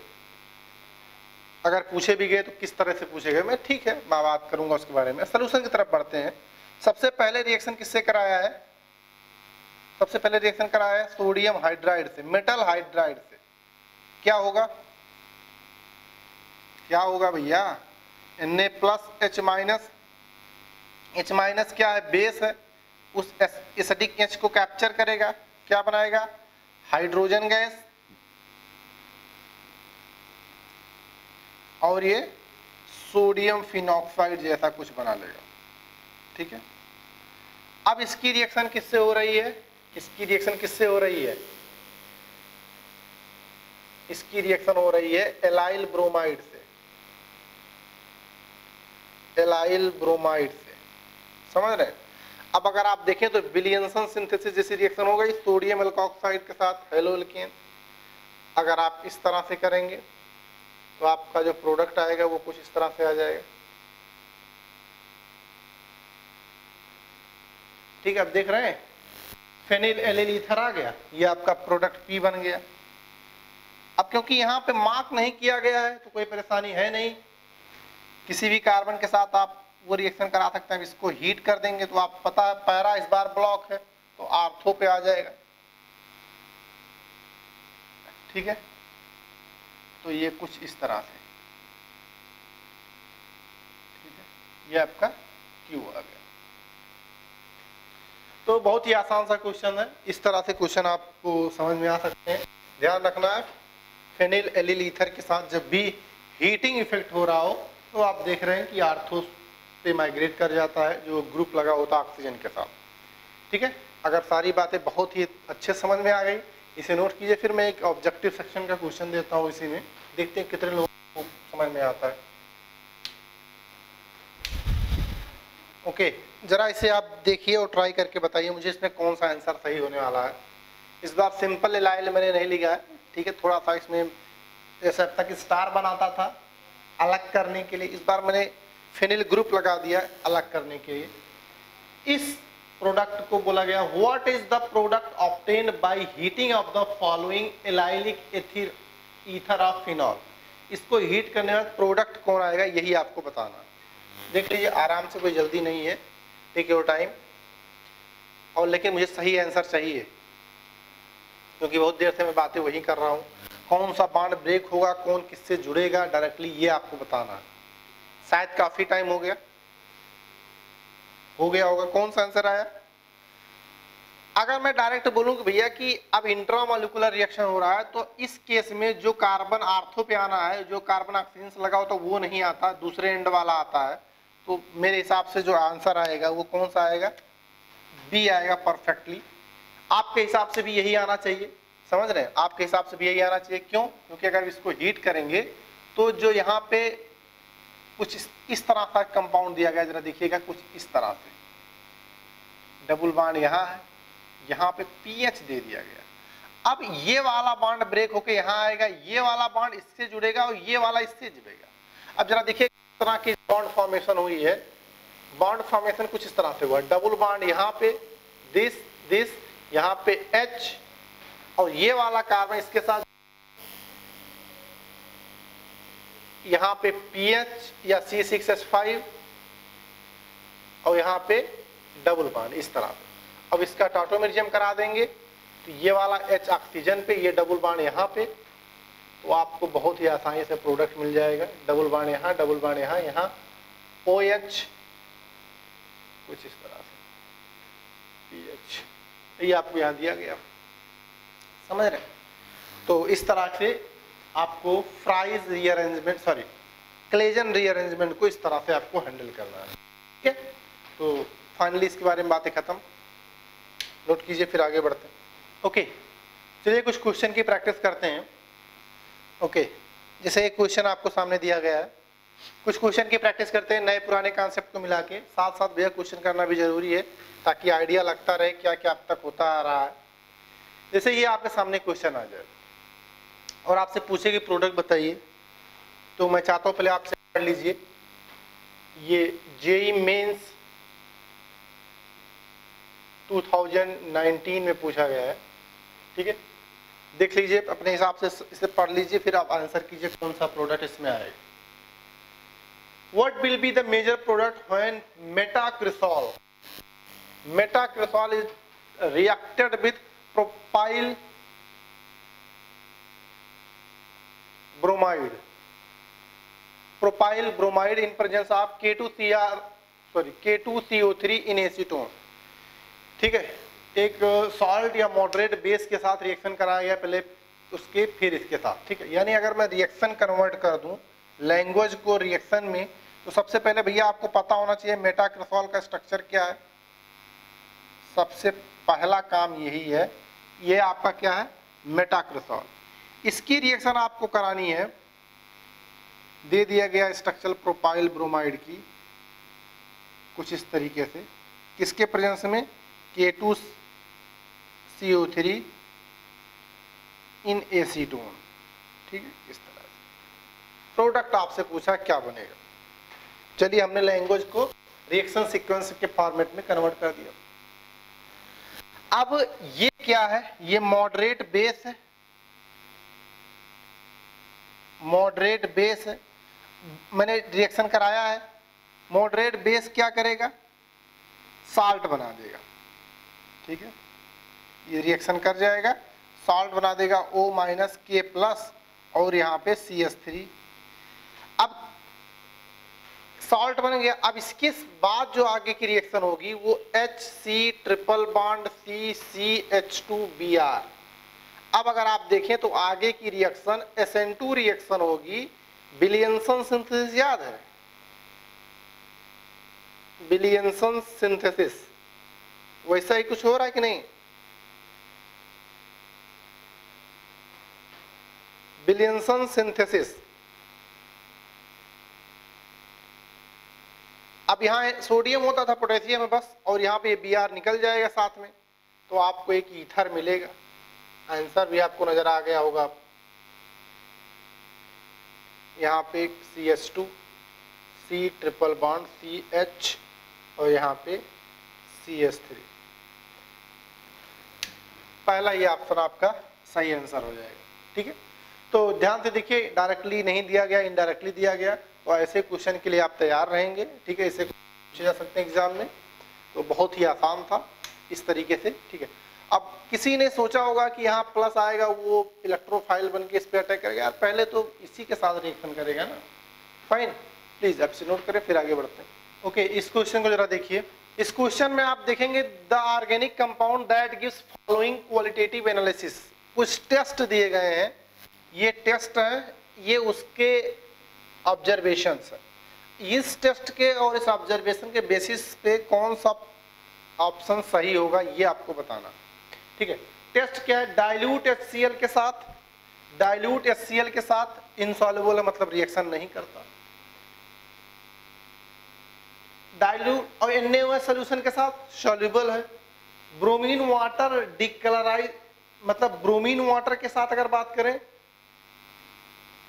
अगर पूछे भी गए तो किस तरह से पूछे गए, मैं ठीक है मैं बात करूंगा उसके बारे में। सोल्यूशन की तरफ बढ़ते हैं। सबसे पहले रिएक्शन किससे कराया है? सबसे पहले रिएक्शन कराया है सोडियम हाइड्राइड से, मेटल हाइड्राइड से। क्या होगा, क्या होगा भैया? Na plus H minus, H minus क्या है? बेस है, उस एसिडिक H को कैप्चर करेगा, क्या बनाएगा? हाइड्रोजन गैस, और ये सोडियम फिनॉक्साइड जैसा कुछ बना लेगा। ठीक है, अब इसकी रिएक्शन किससे हो रही है? इसकी रिएक्शन किससे हो रही है? इसकी रिएक्शन हो रही है एलाइल ब्रोमाइड से, एलाइल ब्रोमाइड से, समझ रहे हैं? अब अगर आप देखें तो विलियमसन सिंथेसिस जैसी रिएक्शन हो गई सोडियम एल्कोक्साइड के साथ हेलो एल्केन। अगर आप इस तरह से करेंगे तो आपका जो प्रोडक्ट आएगा वो कुछ इस तरह से आ जाएगा। ठीक है, अब देख रहे हैं फेनिल एलिल ईथर आ गया, ये आपका प्रोडक्ट पी बन गया। अब क्योंकि यहाँ पे मार्क नहीं किया गया है तो कोई परेशानी है नहीं, किसी भी कार्बन के साथ आप वो रिएक्शन करा सकते हैं। इसको हीट कर देंगे तो आप पता है पैरा इस बार ब्लॉक है तो आर्थो पे आ जाएगा। ठीक है, तो ये कुछ इस तरह से, ठीक है, ये आपका क्यू आ गया। तो बहुत ही आसान सा क्वेश्चन है, इस तरह से क्वेश्चन आपको समझ में आ सकते हैं। ध्यान रखना है फेनिल एलिल ईथर के साथ जब भी हीटिंग इफेक्ट हो रहा हो तो आप देख रहे हैं कि आर्थो पे माइग्रेट कर जाता है जो ग्रुप लगा होता है ऑक्सीजन के साथ। ठीक है, अगर सारी बातें बहुत ही अच्छे समझ में आ गई इसे नोट कीजिए। फिर मैं एक ऑब्जेक्टिव सेक्शन का क्वेश्चन देता हूँ, इसी में देखते हैं कितने लोगों को समझ में आता है। ओके, जरा इसे आप देखिए और ट्राई करके बताइए मुझे इसमें कौन सा आंसर सही होने वाला है। इस बार सिंपल एलाइल मैंने नहीं लिखा है। ठीक है, थोड़ा सा इसमें जैसे अब तक स्टार बनाता था अलग करने के लिए, इस बार मैंने फेनिल ग्रुप लगा दिया अलग करने के लिए। इस प्रोडक्ट को बोला गया what is the product obtained by heating of the following allylic ethyl ether of phenol. इसको हीट करने के बाद प्रोडक्ट कौन आएगा यही आपको बताना। देख लीजिए आराम से, कोई जल्दी नहीं है, टेक योर टाइम। और लेकिन मुझे सही आंसर चाहिए क्योंकि बहुत देर से मैं बातें वही कर रहा हूँ। कौन सा बॉन्ड ब्रेक होगा, कौन किससे जुड़ेगा डायरेक्टली, ये आपको बताना है। शायद काफी टाइम हो गया होगा। कौन सा आंसर आया? अगर मैं डायरेक्ट बोलूं कि भैया कि अब इंट्रामोलिकुलर रिएक्शन हो रहा है तो इस केस में जो कार्बन आर्थो पे आना है, जो कार्बन ऑक्सीजन से लगा होता है वो नहीं आता, दूसरे एंड वाला आता है। तो मेरे हिसाब से जो आंसर आएगा वो कौन सा आएगा? बी आएगा परफेक्टली। आपके हिसाब से भी यही आना चाहिए, समझ रहे हैं? आपके हिसाब से भी यही आना चाहिए। क्यों? क्योंकि अगर इसको हीट करेंगे तो जो यहाँ पे कुछ इस तरह का कंपाउंड दिया गया, जरा देखिएगा, कुछ इस तरह से डबल बॉन्ड यहाँ है, यहाँ पे पीएच दे दिया गया। अब ये वाला बॉन्ड ब्रेक होके यहाँ आएगा, ये वाला बॉन्ड इससे जुड़ेगा और ये वाला इससे जुड़ेगा। अब जरा देखिए किस तरह की बॉन्ड फॉर्मेशन हुई है। बॉन्ड फॉर्मेशन कुछ इस तरह से हुआ, डबल बॉन्ड यहाँ पे, दिस यहाँ पे H, और ये वाला कार्बन इसके साथ यहाँ पे PH या C6H5 और यहाँ पे डबल बॉन्ड इस तरह से। अब इसका टॉटोमेरिज्म करा देंगे तो ये वाला H ऑक्सीजन पे, ये डबल बॉन्ड यहाँ पे, तो आपको बहुत ही आसानी से प्रोडक्ट मिल जाएगा। डबल बॉन्ड यहाँ, डबल बॉन्ड यहाँ, यहाँ OH कुछ इस तरह से PH, ये आपको यहाँ दिया गया, समझ रहे? तो इस तरह से आपको fries rearrangement, sorry Claisen rearrangement को इस तरह से आपको हैंडल करना है। ठीक है, तो फाइनली इसके बारे में बातें खत्म, नोट कीजिए, फिर आगे बढ़ते हैं। ओके, चलिए कुछ क्वेश्चन की प्रैक्टिस करते हैं। ओके, जैसे एक क्वेश्चन आपको सामने दिया गया है, कुछ क्वेश्चन की प्रैक्टिस करते हैं नए पुराने कॉन्सेप्ट को मिला के, साथ साथ भैया क्वेश्चन करना भी जरूरी है ताकि आइडिया लगता रहे क्या क्या अब तक होता आ रहा है। जैसे ये आपके सामने क्वेश्चन आ जाए और आपसे पूछे कि प्रोडक्ट बताइए, तो मैं चाहता हूँ पहले आपसे पढ़ लीजिए। ये जेईई मेंस 2019 में पूछा गया है, ठीक है, देख लीजिए अपने हिसाब से, इसे पढ़ लीजिए, फिर आप आंसर कीजिए कौन सा प्रोडक्ट इसमें आएगा। What will be the major product when metacresol? Metacresol is reacted with propyl bromide. Propyl bromide in presence of K2CO3 in acetone. ठीक है, एक सॉल्ट या मॉडरेट बेस के साथ रिएक्शन कराया गया पहले उसके, फिर इसके साथ, ठीक है। यानी अगर मैं रिएक्शन कन्वर्ट कर दूं लैंग्वेज को रिएक्शन में, तो सबसे पहले भैया आपको पता होना चाहिए मेटाक्रेसॉल का स्ट्रक्चर क्या है। सबसे पहला काम यही है, ये आपका क्या है, मेटाक्रेसॉल। इसकी रिएक्शन आपको करानी है, दे दिया गया स्ट्रक्चर प्रोपाइल ब्रोमाइड की कुछ इस तरीके से, किसके प्रेजेंस में, K2CO3 इन एसीटोन, ठीक है, इस तरह से। प्रोडक्ट आपसे पूछा क्या बनेगा, चलिए हमने लैंग्वेज को रिएक्शन सीक्वेंस के फॉर्मेट में कन्वर्ट कर दिया। अब ये क्या है, ये मॉडरेट बेस है, मॉडरेट बेस है, मैंने रिएक्शन कराया है। मॉडरेट बेस क्या करेगा, साल्ट बना देगा, ठीक है, ये रिएक्शन कर जाएगा, साल्ट बना देगा O-K+ और यहाँ पे CH3। अब सॉल्ट बन गया, अब इसके बाद जो आगे की रिएक्शन होगी वो HC ट्रिपल बॉन्ड CCH2Br। अब अगर आप देखें तो आगे की रिएक्शन SN2 रिएक्शन होगी, विलियमसन सिंथेसिस याद है, विलियमसन सिंथेसिस, वैसा ही कुछ हो रहा है कि नहीं, विलियमसन सिंथेसिस। अब यहाँ सोडियम होता था, पोटेशियम है बस, और यहाँ पे Br निकल जाएगा साथ में, तो आपको एक ईथर मिलेगा। आंसर भी आपको नजर आ गया होगा। यहाँ पे CH2 C triple bond CH और यहाँ पे CH3, पहला ये ऑप्शन आपका सही आंसर हो जाएगा, ठीक है। तो ध्यान से देखिए, डायरेक्टली नहीं दिया गया, इनडायरेक्टली दिया गया, तो ऐसे क्वेश्चन के लिए आप तैयार रहेंगे, ठीक है, इसे पूछे जा सकते हैं एग्जाम में, तो बहुत ही आसान था इस तरीके से, ठीक है। अब किसी ने सोचा होगा कि यहाँ प्लस आएगा, वो इलेक्ट्रोफाइल बन के इस पर अटैक करेगा, यार पहले तो इसी के साथ रिएक्शन करेगा ना। फाइन, प्लीज आप नोट करें, फिर आगे बढ़ते हैं। ओके, इस क्वेश्चन को जरा देखिए। इस क्वेश्चन में आप देखेंगे the organic compound that gives following qualitative analysis. कुछ टेस्ट दिए गए हैं, ये टेस्ट है, ये उसके ऑब्जर्वेशंस है। इस टेस्ट के और इस ऑब्जर्वेशन के बेसिस पे कौन सा ऑप्शन सही होगा ये आपको बताना, ठीक है। टेस्ट क्या है, डाइल्यूट HCl के साथ, डाइल्यूट HCl के साथ इनसॉल्युबल है, मतलब रिएक्शन नहीं करता। डाइल्यूट और NaOH सॉल्यूशन के साथ सॉल्युबल है। ब्रोमीन वाटर डिकलराइज, मतलब ब्रोमीन वाटर के साथ अगर बात करें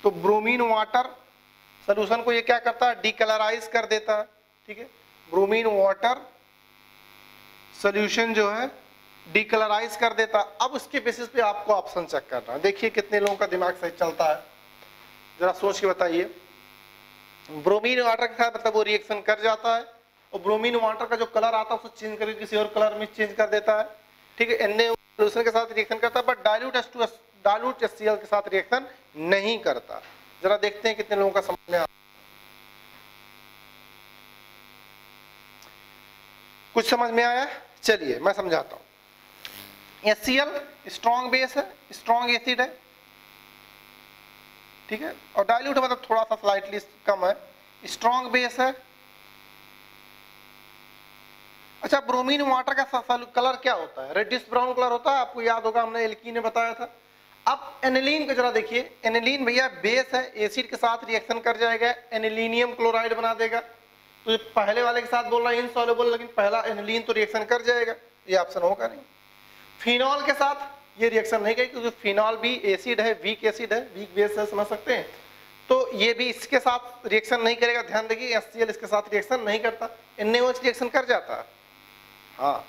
तो ब्रोमीन वाटर सॉल्यूशन को ये क्या करता है, डिकलराइज कर देता है, ठीक है। ब्रोमीन वाटर सॉल्यूशन जो है डिकलराइज कर देता। अब उसके बेसिस पे आपको ऑप्शन चेक करना है। देखिए कितने लोगों का दिमाग सही चलता है, जरा सोच के बताइए। ब्रोमीन वाटर के साथ मतलब वो रिएक्शन कर जाता है, और ब्रोमीन वाटर का जो कलर आता है उसको चेंज करके किसी और कलर में चेंज कर देता है, ठीक है। Na सॉल्यूशन के साथ रिएक्शन करता है, बट डाइल्यूट HCl के साथ रिएक्शन नहीं करता। जरा देखते हैं कितने लोगों का समझ में आ, कुछ समझ में आया? चलिए मैं समझाता हूं। HCl स्ट्रॉन्ग बेस है, स्ट्रॉन्ग एसिड है, ठीक है, और डाइल्यूट मतलब थोड़ा सा स्लाइटली कम है, स्ट्रॉन्ग बेस है। अच्छा, ब्रोमीन वाटर का कलर क्या होता है, रेडिश ब्राउन कलर होता है, आपको याद होगा हमने एल्कीन ने बताया था। अब एनिलीन को जरा देखिए, एनिलीन भैया बेस है, एसिड के साथ रिएक्शन कर जाएगा, एनिलीनियम क्लोराइड बना देगा। तो पहले वाले के साथ बोल रहा है इनसॉल्युबल, लेकिन पहला एनिलीन तो रिएक्शन कर जाएगा, ये ऑप्शन होगा नहीं। फिनॉल के साथ ये रिएक्शन नहीं करेगी, क्योंकि फिनॉल भी एसिड है, वीक एसिड है, वीक बेस है, समझ सकते हैं। तो ये भी इसके साथ रिएक्शन नहीं करेगा, ध्यान देखिए, HCl इसके साथ रिएक्शन नहीं करता, NaOH रिएक्शन कर जाता है। हाँ,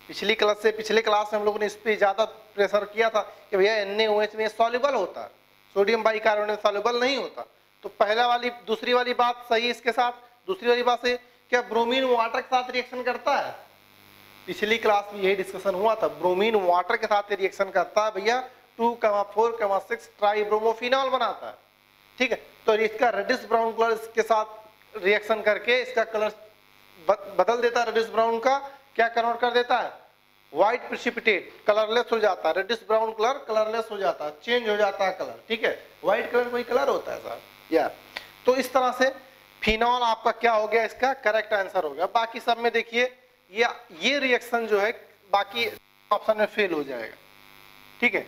पिछली क्लास में हम लोगों ने इस पर ज्यादा प्रेशर किया था कि भैया NaOH में सॉल्युबल होता है, सोडियम बाइकार्बोनेट सॉल्युबल नहीं होता। तो पहला वाली दूसरी वाली बात सही इसके साथ, दूसरी वाली बात से क्या ब्रोमीन वाटर के साथ रिएक्शन करता है? पिछली क्लास में यही डिस्कशन हुआ था, ब्रोमीन वाटर के साथ रिएक्शन करता है भैया, 2,4,6 ट्राइब्रोमोफिनॉल बनाता है, ठीक है। तो इसका रेडिश ब्राउन कलर इसके साथ रिएक्शन करके इसका कलर बदल देता है, रेडिश ब्राउन का क्या कन्वर्ट कर देता है, व्हाइट प्रेसिपिटेट, कलरलेस हो जाता है, रेडिश ब्राउन कलर कलरलेस हो जाता है, चेंज हो जाता है कलर, ठीक है। व्हाइट कलर कोई कलर होता है साहब, या तो इस तरह से फिनॉल आपका क्या हो गया, इसका करेक्ट आंसर हो गया। बाकी सब में देखिए ये रिएक्शन जो है बाकी ऑप्शन में फेल हो जाएगा, ठीक है।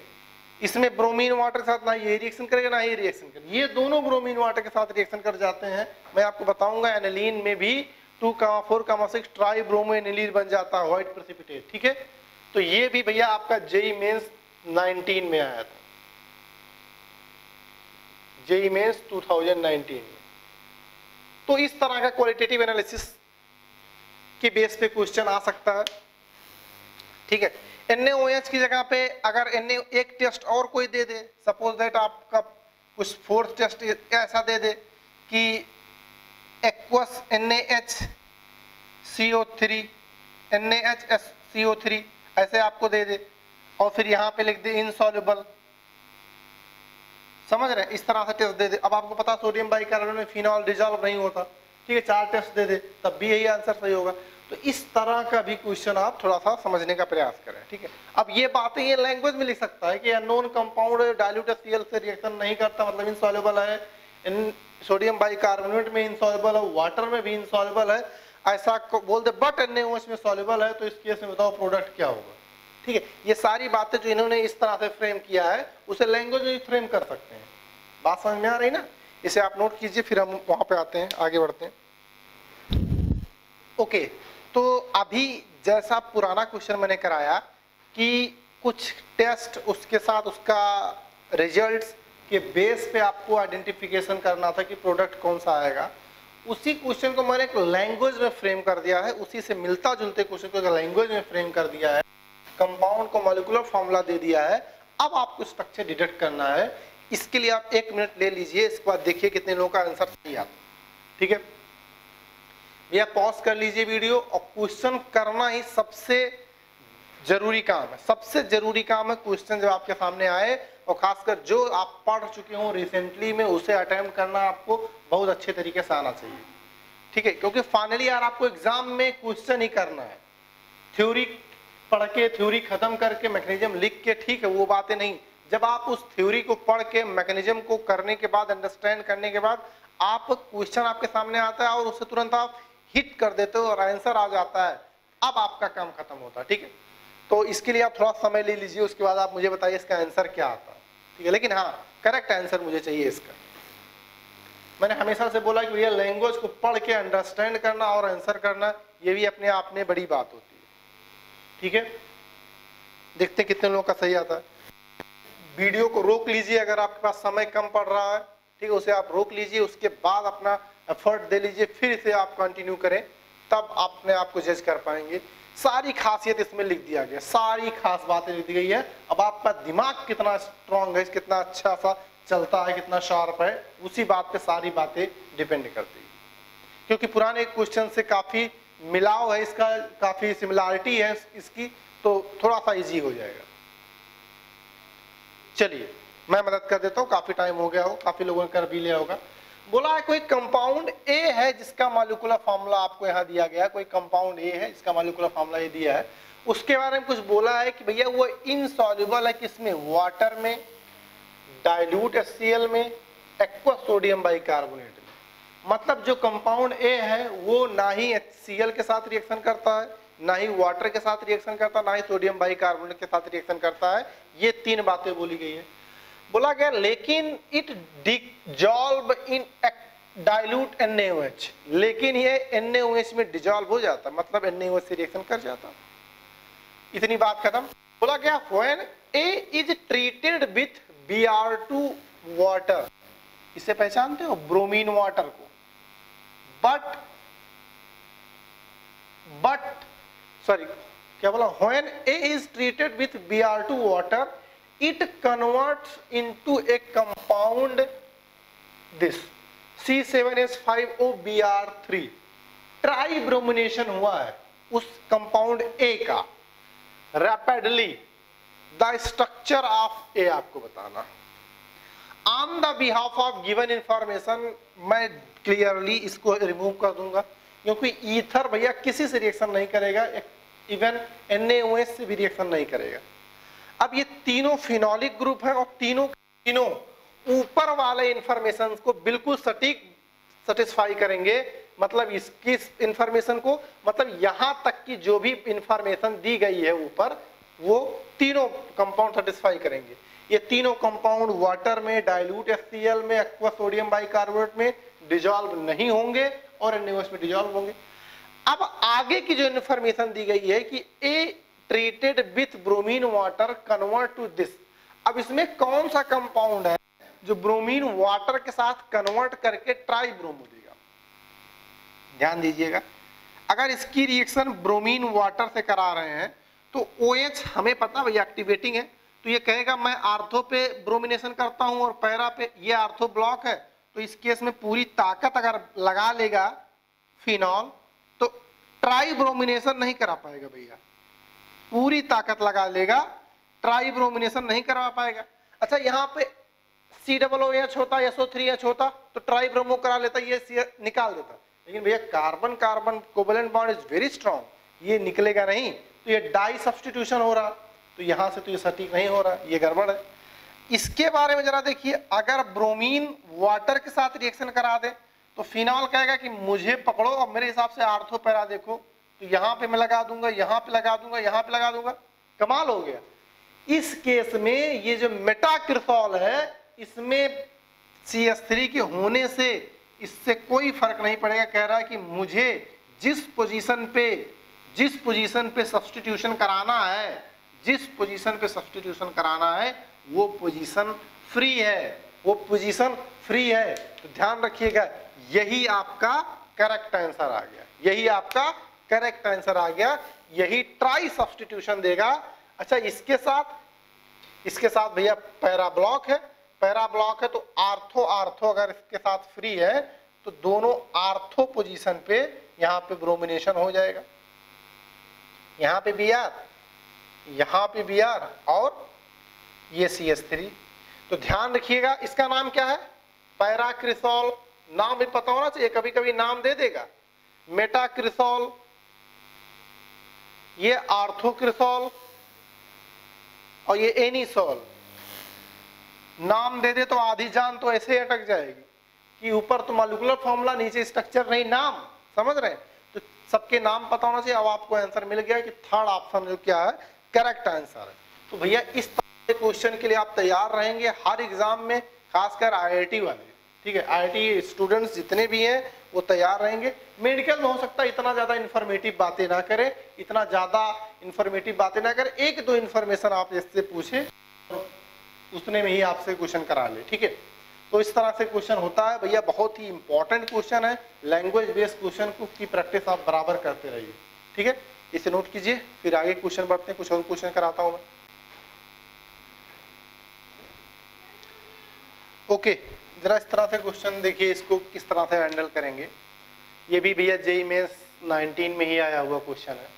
इसमें ब्रोमीन वाटर के साथ ना ये रिएक्शन करेगा ना ये रिएक्शन करेगा, ये दोनों ब्रोमीन वाटर के साथ रिएक्शन कर जाते हैं। मैं आपको बताऊंगा एनिलीन में भी 2,4,6 ट्राई ब्रोमो एनिलीन बन जाता है, व्हाइट प्रेसिपिटेट, ठीक है। तो ये भी भैया आपका जेई मेंस 19 में आया था, जेई मेंस 2019 में। तो इस तरह का क्वालिटेटिव एनालिसिस के बेस पे क्वेश्चन आ सकता है, ठीक है। NaOH की जगह पे अगर एक टेस्ट और कोई दे दे, सपोज दैट आपका कुछ फोर्थ टेस्ट ऐसा दे दे कि एक्वस NaHCO3 NaHSCO3 ऐसे आपको दे दे, और फिर यहाँ पे लिख दे इनसॉल्युबल, समझ रहे हैं, इस तरह से टेस्ट दे दे। अब आपको पता सोडियम बाइकार्बोनेट में फिनॉल डिजॉल्व नहीं होता, ठीक है, 4 टेस्ट दे दे तब भी यही आंसर सही होगा। तो इस तरह का भी क्वेश्चन आप थोड़ा सा समझने का प्रयास करें, ठीक है। अब ये बातें ये लैंग्वेज में लिख सकता है कि अननोन कंपाउंड डाइल्यूट HCl से रिएक्शन नहीं करता, मतलब इनसॉल्युबल है, इन सोडियम बाइकार्बोनेट में इनसॉल्युबल है, वाटर में भी इनसॉल्युबल है, ऐसा बोल दे, बट NaOH में सॉल्युबल है, तो इस केस में बताओ प्रोडक्ट क्या होगा, ठीक है। ये सारी बातें जो इन्होंने इस तरह से फ्रेम किया है उसे लैंग्वेज में फ्रेम कर सकते हैं। बात समझ में आ रही ना, इसे आप नोट कीजिए, फिर हम वहां पे आते हैं, आगे बढ़ते हैं। ओके, तो अभी जैसा पुराना क्वेश्चन मैंने कराया कि कुछ टेस्ट उसके साथ उसका रिजल्ट्स के बेस पे आपको आइडेंटिफिकेशन करना था कि प्रोडक्ट कौन सा आएगा, उसी क्वेश्चन को मैंने एक लैंग्वेज में फ्रेम कर दिया है, उसी से मिलता जुलते क्वेश्चन को लैंग्वेज में फ्रेम कर दिया है, कंपाउंड को मॉलिक्यूलर फॉर्मूला दे दिया है। अब आपको स्ट्रक्चर डिटेक्ट करना है, इसके लिए आप 1 मिनट ले लीजिए, इसके बाद देखिए कितने लोगों का आंसर सही आता, ठीक है भैया। पॉज कर लीजिए वीडियो, और क्वेश्चन करना ही सबसे जरूरी काम है, सबसे जरूरी काम है क्वेश्चन जब आपके सामने आए, और खासकर जो आप पढ़ चुके हो रिसेंटली में उसे अटेम्प्ट करना आपको बहुत अच्छे तरीके से आना चाहिए, ठीक है। क्योंकि फाइनली यार आपको एग्जाम में क्वेश्चन ही करना है, थ्योरी पढ़ के थ्योरी खत्म करके मैकेनिज्म लिख के, ठीक है, वो बातें नहीं। जब आप उस थ्योरी को पढ़ के मैकेनिज्म को करने के बाद, अंडरस्टैंड करने के बाद आप क्वेश्चन आपके सामने आता है और उसे तुरंत आप हिट कर देते हो और आंसर आ जाता है, अब आपका काम खत्म होता है, ठीक है। तो इसके लिए आप थोड़ा समय ले लीजिए, उसके बाद आप मुझे बताइए इसका आंसर क्या आता है, ठीक है। लेकिन हाँ, करेक्ट आंसर मुझे चाहिए इसका। मैंने हमेशा से बोला कि भैया लैंग्वेज को पढ़ के अंडरस्टैंड करना और आंसर करना, ये भी अपने आप में बड़ी बात होती है, ठीक है। देखते कितने लोगों का सही आता है। वीडियो को रोक लीजिए, अगर आपके पास समय कम पड़ रहा है, ठीक है, उसे आप रोक लीजिए, उसके बाद अपना एफर्ट दे लीजिए, फिर इसे आप कंटिन्यू करें, तब अपने आप को जज कर पाएंगे। सारी खासियत इसमें लिख दिया गया, सारी खास बातें लिख दी गई है। अब आपका दिमाग कितना स्ट्रांग है, कितना अच्छा सा चलता है, कितना शार्प है, उसी बात पे सारी बातें डिपेंड करती है। क्योंकि पुराने क्वेश्चन से काफी मिलाव है इसका, काफी सिमिलरिटी है इसकी, तो थोड़ा सा इजी हो जाएगा। चलिए मैं मदद कर देता हूँ, काफी टाइम हो गया हो, काफी लोगों ने कर भी लिया होगा। बोला है कोई कंपाउंड ए है जिसका मॉलिक्यूलर फार्मूला आपको यहाँ दिया गया है, कोई कंपाउंड ए है जिसका मॉलिक्यूलर फार्मूला ये दिया है, उसके बारे में कुछ बोला है कि भैया वो इनसॉल्युबल है, किसमें, वाटर में, डाइल्यूट HCl में, एक्वा सोडियम बाइकार्बोनेट में। मतलब जो कंपाउंड ए है वो ना ही HCl के साथ रिएक्शन करता है, ना ही वाटर के साथ रिएक्शन करता है, ना ही सोडियम बाइकार्बोनेट के साथ रिएक्शन करता है। ये 3 बातें बोली गई है। बोला गया लेकिन it dissolve in dilute NaOH, लेकिन ये NaOH में डिजॉल्व हो जाता, मतलब NaOH से रिएक्शन कर जाता। इतनी बात खत्म। बोला गया when A is treated with Br2 water, इसे पहचानते हो ब्रोमीन वाटर को, बट सॉरी क्या बोला, when A is treated with Br2 water it converts into a compound this C7H5OBr3, ट्राइब्रोमिनेशन हुआ है उस कंपाउंड A का rapidly, the structure of A आपको बताना। On the behalf of given information मैं क्लियरली इसको रिमूव कर दूंगा, क्योंकि ईथर भैया किसी से रिएक्शन नहीं करेगा, इवन NaOH से भी रिएक्शन नहीं करेगा। अब ये तीनों फिनोलिक ग्रुप है और तीनों ऊपर वाले इंफॉर्मेशन को बिल्कुल सटीक सेटिस्फाई करेंगे, मतलब इसकी इंफॉर्मेशन को, मतलब यहां तक की जो भी इंफॉर्मेशन दी गई है ऊपर, वो तीनों कंपाउंड सेटिस्फाई करेंगे। ये तीनों कंपाउंड वाटर में, डाइल्यूट HCl में, एक्वा सोडियम बाइकार्बोनेट में डिजॉल्व नहीं होंगे और NaOH में डिजॉल्व होंगे। अब आगे की जो इंफॉर्मेशन दी गई है कि A treated with bromine water convert to this, अब इसमें कौन सा कंपाउंड है जो ब्रोमीन वाटर के साथ कन्वर्ट करके ट्राइब्रोमो देगा। ध्यान दीजिएगा, अगर इसकी रिएक्शन ब्रोमीन वाटर से करा रहे हैं तो OH हमें पता भैया एक्टिवेटिंग है, तो ये कहेगा मैं आर्थो पे ब्रोमिनेशन करता हूं और पैरा पे, ये आर्थो ब्लॉक है, तो इस केस में पूरी ताकत अगर लगा लेगा फिनॉल तो ट्राइब्रोमिनेशन नहीं करा पाएगा भैया, पूरी ताकत लगा लेगा, ट्राइब्रोमिनेशन नहीं करा पाएगा। अच्छा यहाँ पे COOH होता, SO3H होता तो ट्राइब्रोमो करा लेता, ये निकाल देता, लेकिन भैया carbon carbon covalent bond is very strong, ये निकलेगा नहीं, तो ये डाई सब्स्टिट्यूशन हो रहा, तो यहां से तो ये सटीक नहीं हो रहा, ये गड़बड़ है। इसके बारे में जरा देखिए, अगर ब्रोमीन वाटर के साथ रिएक्शन करा दे तो फिनॉल कहेगा कि मुझे पकड़ो और मेरे हिसाब से आर्थो पैरा देखो, तो यहां पे मैं लगा दूंगा, यहां पे लगा दूंगा, यहां पे लगा दूंगा, कमाल हो गया। इस केस में ये जो मेटाक्रिसॉल है इसमें CH3 के होने से इससे कोई फर्क नहीं पड़ेगा, कह रहा है कि मुझे जिस पोजीशन पे सब्स्टिट्यूशन कराना है, जिस पोजीशन पे सब्स्टिट्यूशन कराना है वो पोजीशन फ्री है, वो पोजीशन फ्री है। तो ध्यान रखिएगा, यही आपका करेक्ट आंसर आ गया, यही आपका करेक्ट आंसर आ गया, यही ट्राई सब्स्टिट्यूशन देगा। अच्छा इसके साथ भैया पैरा ब्लॉक है, पैरा ब्लॉक है तो आर्थो अगर इसके साथ फ्री है तो दोनों आर्थो पोजीशन पे यहाँ पे ब्रोमिनेशन हो जाएगा, यहाँ पे Br, यहाँ पे Br और ये CH3। तो ध्यान रखिएगा, इसका नाम क्या है, पैराक्रिसॉल, नाम भी पता होना चाहिए, कभी कभी नाम दे देगा, मेटाक्रिसॉल, ये आर्थोक्रिसॉल और ये एनिसॉल। नाम दे दे तो आधी जान तो ऐसे अटक जाएगी कि ऊपर तो मॉलिक्यूलर फॉर्मूला, नीचे स्ट्रक्चर नहीं नाम, समझ रहे हैं। तो सबके नाम पता होना चाहिए। अब आपको आंसर मिल गया कि थर्ड ऑप्शन जो क्या है करेक्ट आंसर है। तो भैया इस तरह के क्वेश्चन के लिए आप तैयार रहेंगे हर एग्जाम में, खासकर IIT वाले, ठीक है, IIT स्टूडेंट्स जितने भी हैं वो तैयार रहेंगे। मेडिकल में हो सकता है इतना ज्यादा इंफॉर्मेटिव बातें ना करें, इतना ज्यादा इंफॉर्मेटिव बातें ना करें, एक दो इंफॉर्मेशन आप इससे पूछे उतने में ही आपसे क्वेश्चन करा ले, ठीक है। तो इस तरह से क्वेश्चन होता है भैया, बहुत ही इंपॉर्टेंट क्वेश्चन है, लैंग्वेज बेस्ड क्वेश्चन की प्रैक्टिस आप बराबर करते रहिए, ठीक है। इसे नोट कीजिए, फिर आगे क्वेश्चन बढ़ते हैं, कुछ और क्वेश्चन कराता हूं मैं। ओके, जरा इस तरह से क्वेश्चन देखिए, इसको किस तरह से हैंडल करेंगे। ये भी भैया JEE मेंस 19 में ही आया हुआ क्वेश्चन है,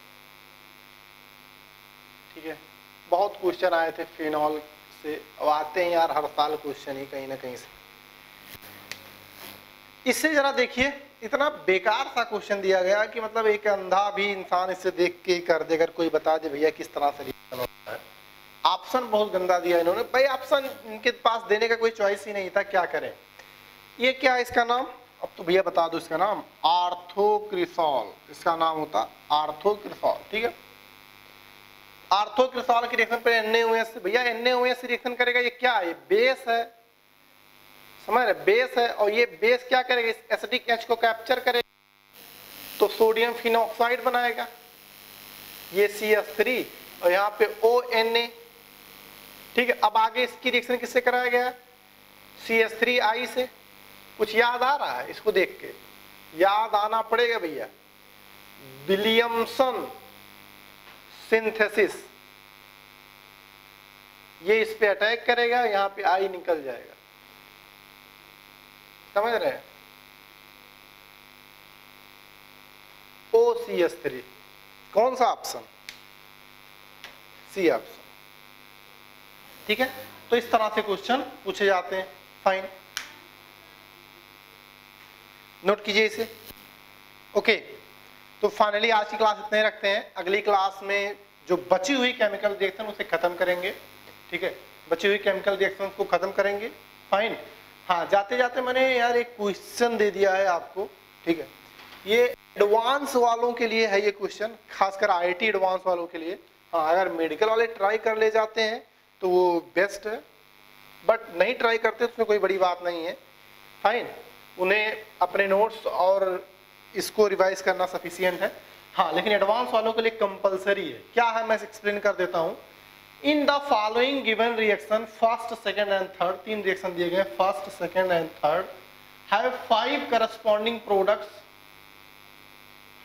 ठीक है। बहुत क्वेश्चन आए थे फिनॉल से, अब आते हैं यार हर साल क्वेश्चन ही कहीं ना कहीं से। इससे जरा देखिए, इतना बेकार सा क्वेश्चन दिया गया कि मतलब एक अंधा भी इंसान इससे देख के कर दे, अगर कोई बता दे भैया किस तरह से रिएक्शन होता है। ऑप्शन बहुत गंदा दिया इन्होंने भाई, ऑप्शन इनके पास देने का कोई चॉइस ही नहीं था, क्या करें। ये क्या है इसका नाम, अब तो भैया बता दो इसका नाम, आर्थोक्रिसॉल, इसका नाम होता आर्थोक्रिसॉल, ठीक है। आर्थोक्रिसॉल की रिएक्शन पे NaOH, भैया NaOH रिएक्शन करेगा, ये क्या है, बेस है, समझ रहे, बेस है, और ये बेस क्या करेगा, इस एसिडिक H को कैप्चर करेगा तो सोडियम फिनॉक्साइड बनाएगा, ये CH3 और यहाँ पे ONA, ठीक है। अब आगे इसकी रिएक्शन किससे कराया गया, CH3I से। कुछ याद आ रहा है, इसको देख के याद आना पड़ेगा भैया, विलियमसन सिंथेसिस, ये इस पे अटैक करेगा, यहाँ पे I निकल जाएगा, समझ रहे हैं, OCH3, कौन सा ऑप्शन, C ऑप्शन, ठीक है। तो इस तरह से क्वेश्चन पूछे जाते हैं, फाइन, नोट कीजिए इसे, ओके। तो फाइनली आज की क्लास इतने रखते हैं, अगली क्लास में जो बची हुई केमिकल रिएक्शन उसे खत्म करेंगे, ठीक है, बची हुई केमिकल रिएक्शन को खत्म करेंगे, फाइन। हाँ, जाते जाते मैंने यार एक क्वेश्चन दे दिया है आपको, ठीक है, ये एडवांस वालों के लिए है ये क्वेश्चन, खासकर IIT एडवांस वालों के लिए। हाँ, अगर मेडिकल वाले ट्राई कर ले जाते हैं तो वो बेस्ट है, बट नहीं ट्राई करते तो उसमें कोई बड़ी बात नहीं है, फाइन, उन्हें अपने नोट्स और इसको रिवाइज करना सफिशिएंट है। हाँ, लेकिन एडवांस वालों के लिए कंपलसरी है, क्या है मैं एक्सप्लेन कर देता हूँ। In the following given reaction first, second and third, 3 reaction दिए गए, first, second and third, have 5 corresponding products,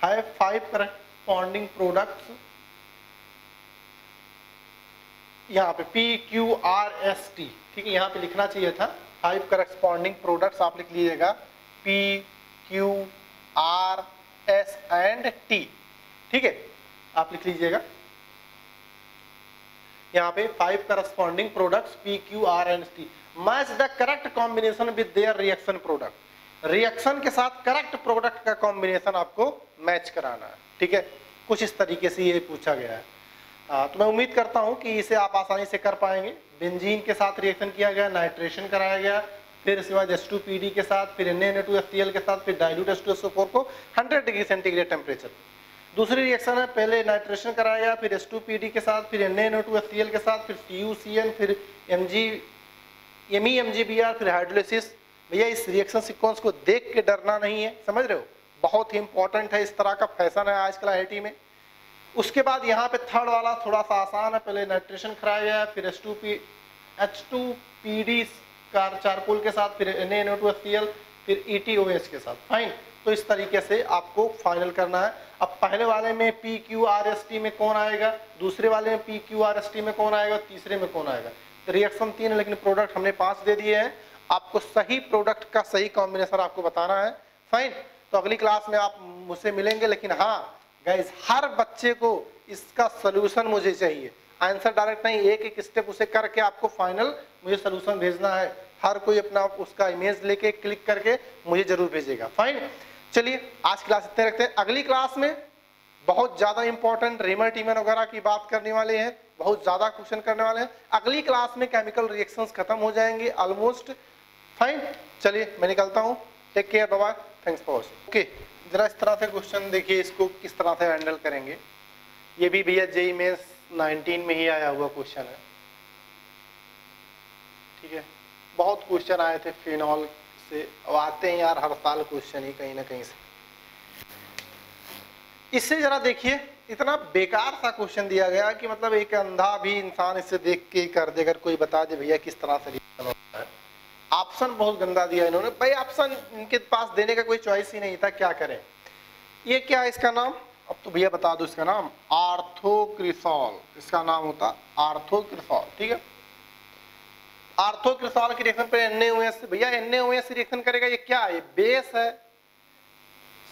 have 5 corresponding products, यहाँ पे PQRST, ठीक है, यहाँ पे लिखना चाहिए था 5 करस्पॉन्डिंग प्रोडक्ट्स, आप लिख लीजिएगा PQRS एंड T, ठीक है, आप लिख लीजिएगा यहाँ पे 5 corresponding products PQR and T, match the correct combination with their reaction product, reaction के साथ करेक्ट प्रोडक्ट का कॉम्बिनेशन आपको मैच कराना है, ठीक है, कुछ इस तरीके से ये पूछा गया है। तो मैं उम्मीद करता हूं कि इसे आप आसानी से कर पाएंगे। बेंजीन के साथ रिएक्शन किया गया, नाइट्रेशन कराया गया, फिर इसके बाद H2PD के साथ, फिर Na2HCl के साथ, फिर डाइल्यूट H2SO4 को 100 डिग्री सेंटीग्रेड टेम्परेचर। दूसरी रिएक्शन है, पहले नाइट्रेशन कराया गया, फिर H2PD के साथ, फिर Na2HCl के साथ, फिर CuCN, फिर MEMGBr, फिर हाइड्रोलिसिस। भैया इस रिएक्शन सीक्वेंस को देख के डरना नहीं है, समझ रहे हो, बहुत ही इंपॉर्टेंट है, इस तरह का फैशन है आजकल IIT में। उसके बाद यहाँ पे थर्ड वाला थोड़ा सा आसान है, पहले नाइट्रेशन कराया गया, फिर H2PD चारकोल के साथ, फिर Na2HCl, फिर ETOH के साथ, फाइन। तो इस तरीके से आपको फाइनल करना है। अब पहले वाले में PQRST में कौन आएगा, दूसरे वाले में PQRST में कौन आएगा, तीसरे में कौन आएगा। तो रिएक्शन 3 है लेकिन प्रोडक्ट हमने 5 दे दिए हैं, आपको सही प्रोडक्ट का सही कॉम्बिनेशन आपको बताना है, फाइन। तो अगली क्लास में आप मुझसे मिलेंगे, लेकिन हाँ गाइस, हर बच्चे को इसका सलूशन मुझे चाहिए, आंसर डायरेक्ट नहीं, एक एक स्टेप उसे करके आपको फाइनल मुझे सलूशन भेजना है। हर कोई अपना उसका इमेज लेके क्लिक करके मुझे जरूर भेजेगा, फाइन। चलिए आज क्लास इतने रखते हैं, अगली क्लास में बहुत ज्यादा इंपॉर्टेंट रेमर टीमर वगैरह की बात करने वाले हैं, बहुत ज्यादा क्वेश्चन करने वाले हैं। अगली क्लास में केमिकल रिएक्शंस खत्म हो जाएंगे ऑलमोस्ट, फाइन। चलिए मैं निकलता हूँ, take care, bye bye, thanks for watching. Okay, जरा इस तरह से क्वेश्चन देखिए, इसको किस तरह से हैंडल करेंगे। ये भी भैया JEE मेंस 19 में ही आया हुआ क्वेश्चन है, ठीक है, बहुत क्वेश्चन आए थे फिनॉल से, अब आते हैं यार हर साल क्वेश्चन ही कहीं ना कहीं से। इससे जरा देखिए, इतना बेकार सा क्वेश्चन दिया गया कि मतलब एक अंधा भी इंसान इससे देख के कर दे, अगर कोई बता दे भैया किस तरह से रिएक्शन होता है। ऑप्शन बहुत गंदा दिया इन्होंने, भाई ऑप्शन इनके पास देने का कोई चॉइस ही नहीं था, क्या करें। ये क्या है इसका नाम, अब तो भैया बता दो इसका नाम, आर्थोक्रिसॉल, इसका नाम होता आर्थोक्रिसॉल, ठीक है। आर्थोक्रिसॉल की रिएक्शन पे NaOH, भैया NaOH रिएक्शन करेगा, ये क्या है, बेस है,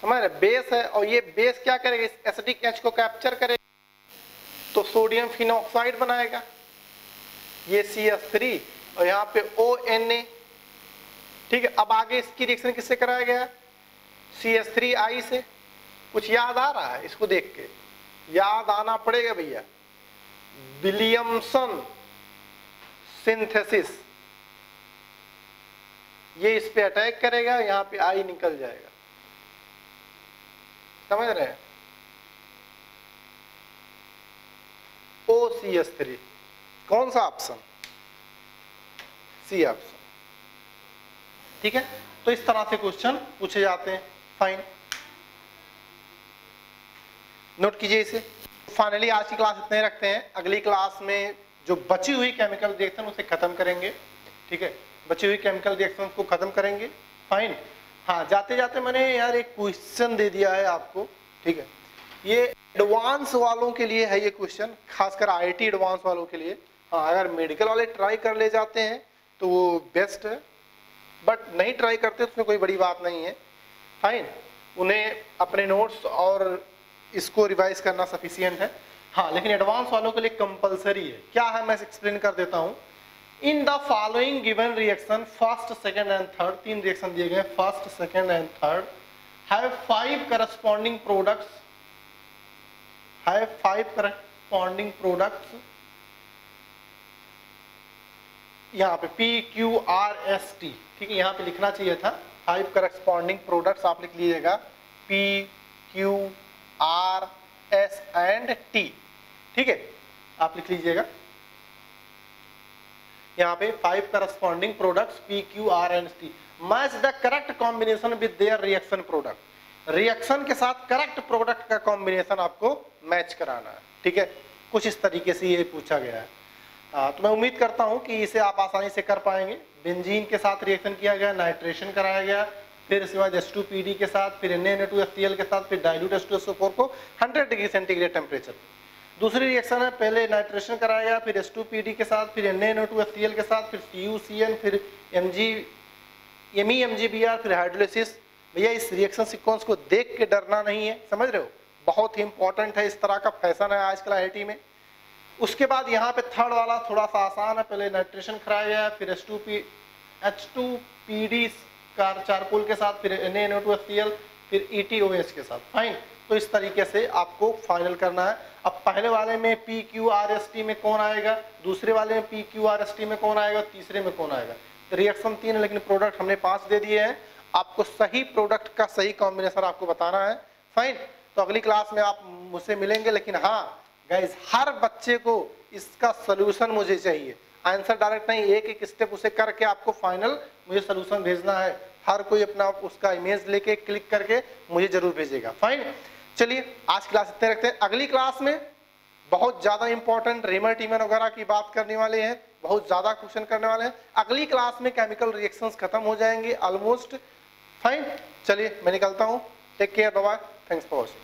समझ रहे, बेस है, और ये बेस क्या करेगा, इस एसिडिक H को कैप्चर करेगा तो सोडियम फिनॉक्साइड बनाएगा, ये CH3 और यहाँ पे ONA, ठीक है। अब आगे इसकी रिएक्शन किससे कराया गया, CH3I से। कुछ याद आ रहा है, इसको देख के याद आना पड़ेगा भैया, विलियमसन सिंथेसिस, ये इस पे अटैक करेगा, यहाँ पे I निकल जाएगा, समझ रहे हैं, NaCO3। कौन सा ऑप्शन? C option. ठीक है, तो इस तरह से क्वेश्चन पूछे जाते हैं। फाइन, नोट कीजिए इसे। फाइनली आज की क्लास इतने रखते हैं। अगली क्लास में जो बची हुई केमिकल रिएक्शन उसे खत्म करेंगे। ठीक है, बची हुई केमिकल रिएक्शन को खत्म करेंगे। फाइन। हाँ, जाते जाते मैंने यार एक क्वेश्चन दे दिया है आपको। ठीक है, ये एडवांस वालों के लिए है ये क्वेश्चन, खासकर IIT एडवांस वालों के लिए। हाँ, अगर मेडिकल वाले ट्राई कर ले जाते हैं तो वो बेस्ट है, बट नहीं ट्राई करते तो उसमें कोई बड़ी बात नहीं है। फाइन, उन्हें अपने नोट्स और इसको रिवाइज करना सफिशिएंट है। हाँ, लेकिन एडवांस वालों के लिए कंपलसरी है। क्या है, मैं एक्सप्लेन कर देता हूँ। In the following given reaction, first, second and third, 3 reaction दिए गए, first, second and third, have 5 corresponding products, have 5 corresponding products. यहाँ पे PQRST, ठीक है, यहाँ पे लिखना चाहिए था 5 करस्पॉन्डिंग प्रोडक्ट्स, आप लिख लीजिएगा PQRS एंड T। ठीक है, आप लिख लीजिएगा यहाँ पे 5 corresponding products PQRST match the correct combination with their reaction product. Reaction के साथ करेक्ट प्रोडक्ट का कॉम्बिनेशन आपको मैच कराना है। ठीक है, कुछ इस तरीके से ये पूछा गया है। तो मैं उम्मीद करता हूं कि इसे आप आसानी से कर पाएंगे। बेंजीन के साथ रिएक्शन किया गया, नाइट्रेशन कराया गया, फिर इसके बाद H2PD के साथ, फिर Na2HCl के साथ, फिर डाइल्यूट H2SO4 को 100 डिग्री सेंटीग्रेड टेम्परेचर। दूसरी रिएक्शन है, पहले नाइट्रेशन कराया गया, फिर H2PD के साथ, फिर Na2HCl के साथ, फिर CuCN, फिर MEMGBr, फिर हाइड्रोलिसिस। भैया इस रिएक्शन सीक्वेंस को देख के डरना नहीं है, समझ रहे हो, बहुत ही इंपॉर्टेंट है। इस तरह का फैशन है आजकल IIT में। उसके बाद यहाँ पे थर्ड वाला थोड़ा सा आसान है, पहले नाइट्रेशन कराया गया, फिर H2PD चारकोल के साथ, फिर Na2HCl, फिर ETOH के साथ। फाइन, तो इस तरीके से आपको फाइनल करना है। अब पहले वाले में PQRST में कौन आएगा, दूसरे वाले में PQRST में कौन आएगा, तीसरे में कौन आएगा। रिएक्शन 3 है लेकिन प्रोडक्ट हमने 5 दे दिए हैं। आपको सही प्रोडक्ट का सही कॉम्बिनेशन आपको बताना है। फाइन, तो अगली क्लास में आप मुझसे मिलेंगे। लेकिन हाँ गाइस, हर बच्चे को इसका सलूशन मुझे चाहिए, आंसर डायरेक्ट नहीं, एक एक स्टेप उसे करके आपको फाइनल मुझे सलूशन भेजना है। हर कोई अपना उसका इमेज लेके क्लिक करके मुझे जरूर भेजेगा। फाइन, चलिए आज क्लास इतने रखते हैं। अगली क्लास में बहुत ज्यादा इंपॉर्टेंट रेमर टीमर वगैरह की बात करने वाले हैं, बहुत ज्यादा क्वेश्चन करने वाले हैं। अगली क्लास में केमिकल रिएक्शंस खत्म हो जाएंगे ऑलमोस्ट। फाइन, चलिए मैं निकलता हूँ। Take care, bye bye, thanks for watching.